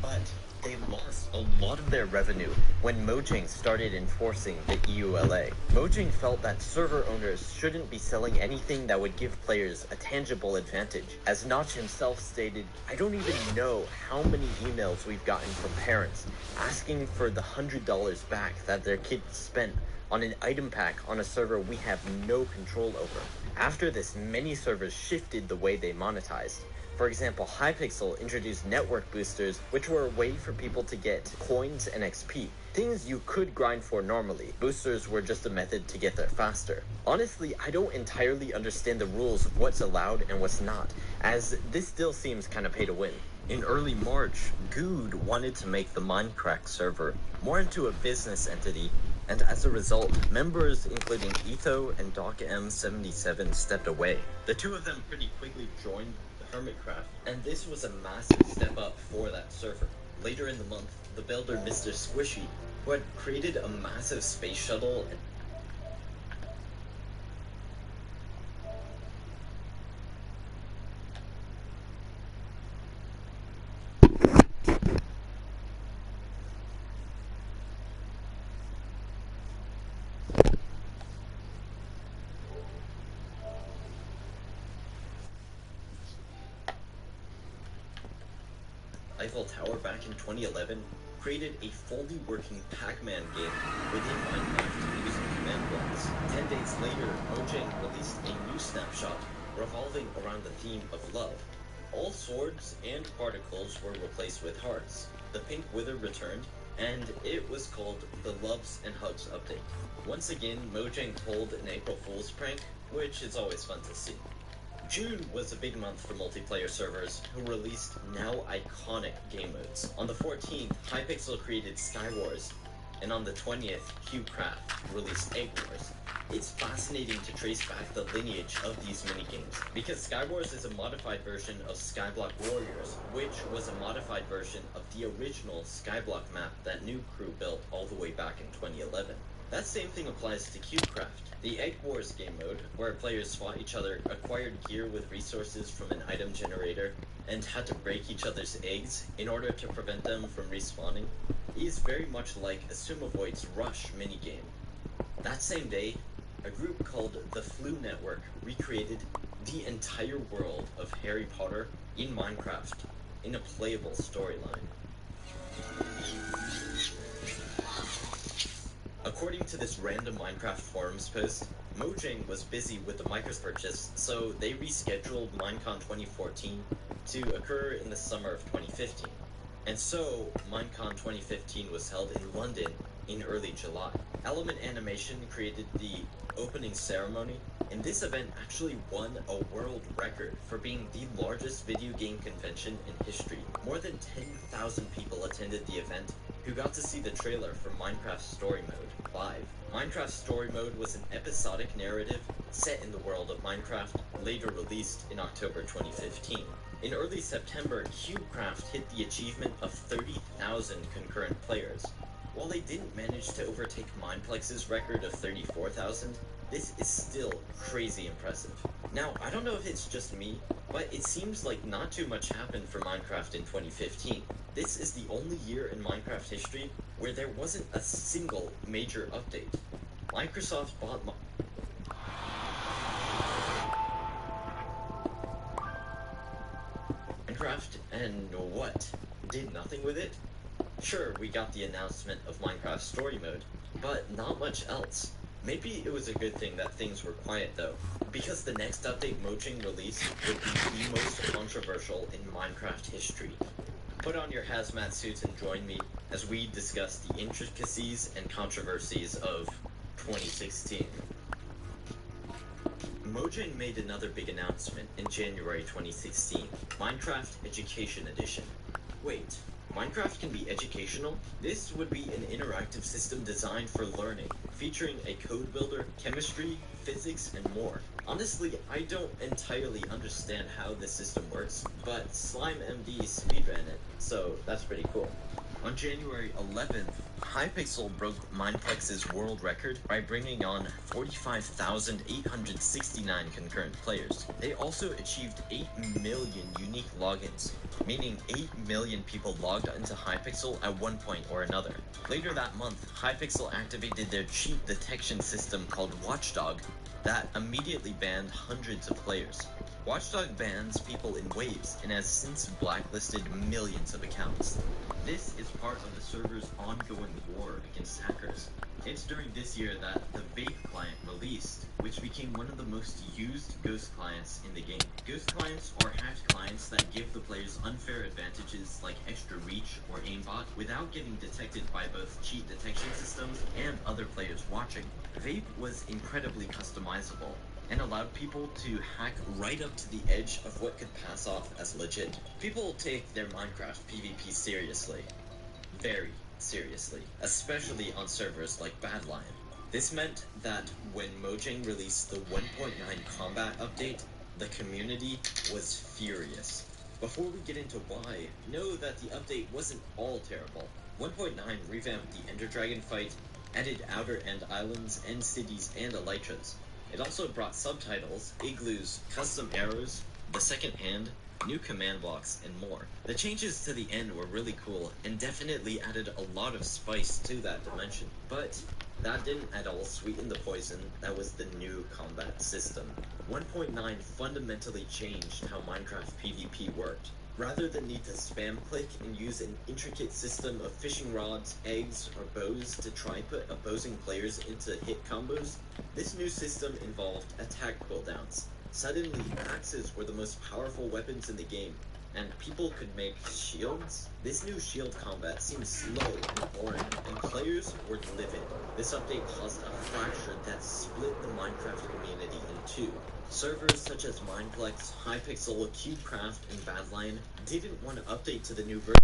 but they lost a lot of their revenue when Mojang started enforcing the EULA. Mojang felt that server owners shouldn't be selling anything that would give players a tangible advantage. As Notch himself stated, "I don't even know how many emails we've gotten from parents asking for the $100 back that their kids spent on an item pack on a server we have no control over." After this, many servers shifted the way they monetized. For example, Hypixel introduced network boosters, which were a way for people to get coins and XP. Things you could grind for normally. Boosters were just a method to get there faster. Honestly, I don't entirely understand the rules of what's allowed and what's not, as this still seems kind of pay to win. In early March, Good wanted to make the Minecraft server more into a business entity, and as a result, members including Etho and DocM77 stepped away. The two of them pretty quickly joined Hermitcraft, and this was a massive step up for that server. Later in the month, the builder Mr. Squishy, who had created a massive space shuttle and Eiffel Tower back in 2011, created a fully working Pac-Man game within Minecraft using command blocks. 10 days later, Mojang released a new snapshot revolving around the theme of love. All swords and particles were replaced with hearts. The pink wither returned, and it was called the Loves and Hugs update. Once again, Mojang pulled an April Fool's prank, which is always fun to see. June was a big month for multiplayer servers, who released now iconic game modes. On the 14th, Hypixel created Skywars, and on the 20th, CubeCraft released Egg Wars. It's fascinating to trace back the lineage of these minigames, because Skywars is a modified version of Skyblock Warriors, which was a modified version of the original Skyblock map that New Crew built all the way back in 2011. That same thing applies to CubeCraft. The Egg Wars game mode, where players fought each other, acquired gear with resources from an item generator, and had to break each other's eggs in order to prevent them from respawning, is very much like a Sumovoid's Rush minigame. That same day, a group called the Flu Network recreated the entire world of Harry Potter in Minecraft in a playable storyline. According to this random Minecraft forums post, Mojang was busy with the Micros purchase, so they rescheduled Minecon 2014 to occur in the summer of 2015. And so, Minecon 2015 was held in London in early July. Element Animation created the opening ceremony, and this event actually won a world record for being the largest video game convention in history. More than 10,000 people attended the event, who got to see the trailer for Minecraft Story Mode live. Minecraft Story Mode was an episodic narrative set in the world of Minecraft, later released in October 2015. In early September, CubeCraft hit the achievement of 30,000 concurrent players. While they didn't manage to overtake Mineplex's record of 34,000, this is still crazy impressive. Now, I don't know if it's just me, but it seems like not too much happened for Minecraft in 2015. This is the only year in Minecraft history where there wasn't a single major update. Microsoft bought Minecraft and what? Did nothing with it? Sure, we got the announcement of Minecraft Story Mode, but not much else. Maybe it was a good thing that things were quiet though, because the next update Mojang released would be the most controversial in Minecraft history. Put on your hazmat suits and join me as we discuss the intricacies and controversies of 2016. Mojang made another big announcement in January 2016, Minecraft Education Edition. Wait, Minecraft can be educational? This would be an interactive system designed for learning, featuring a code builder, chemistry, physics, and more. Honestly, I don't entirely understand how this system works, but SlimeMD speedran it, so that's pretty cool. On January 11th, Hypixel broke Mineplex's world record by bringing on 45,869 concurrent players. They also achieved 8 million unique logins, meaning 8 million people logged into Hypixel at one point or another. Later that month, Hypixel activated their cheat detection system called Watchdog that immediately banned hundreds of players. Watchdog bans people in waves and has since blacklisted millions of accounts. This is part of the server's ongoing war against hackers. It's during this year that the Vape client released, which became one of the most used Ghost clients in the game. Ghost clients are hacked clients that give the players unfair advantages like extra reach or aimbot without getting detected by both cheat detection systems and other players watching. Vape was incredibly customizable and allowed people to hack right up to the edge of what could pass off as legit. People take their Minecraft PvP seriously. Very seriously. Especially on servers like Badlion. This meant that when Mojang released the 1.9 combat update, the community was furious. Before we get into why, know that the update wasn't all terrible. 1.9 revamped the Ender Dragon fight, added Outer End Islands, End Cities, and Elytras. It also brought subtitles, igloos, custom arrows, the second hand, new command blocks, and more. The changes to the end were really cool and definitely added a lot of spice to that dimension. But that didn't at all sweeten the poison that was the new combat system. 1.9 fundamentally changed how Minecraft PvP worked. Rather than need to spam click and use an intricate system of fishing rods, eggs, or bows to try put opposing players into hit combos, this new system involved attack cooldowns. Suddenly, axes were the most powerful weapons in the game, and people could make shields? This new shield combat seemed slow and boring, and players were livid. This update caused a fracture that split the Minecraft community in two. Servers such as Mineplex, Hypixel, CubeCraft, and Badlion didn't want to update to the new version.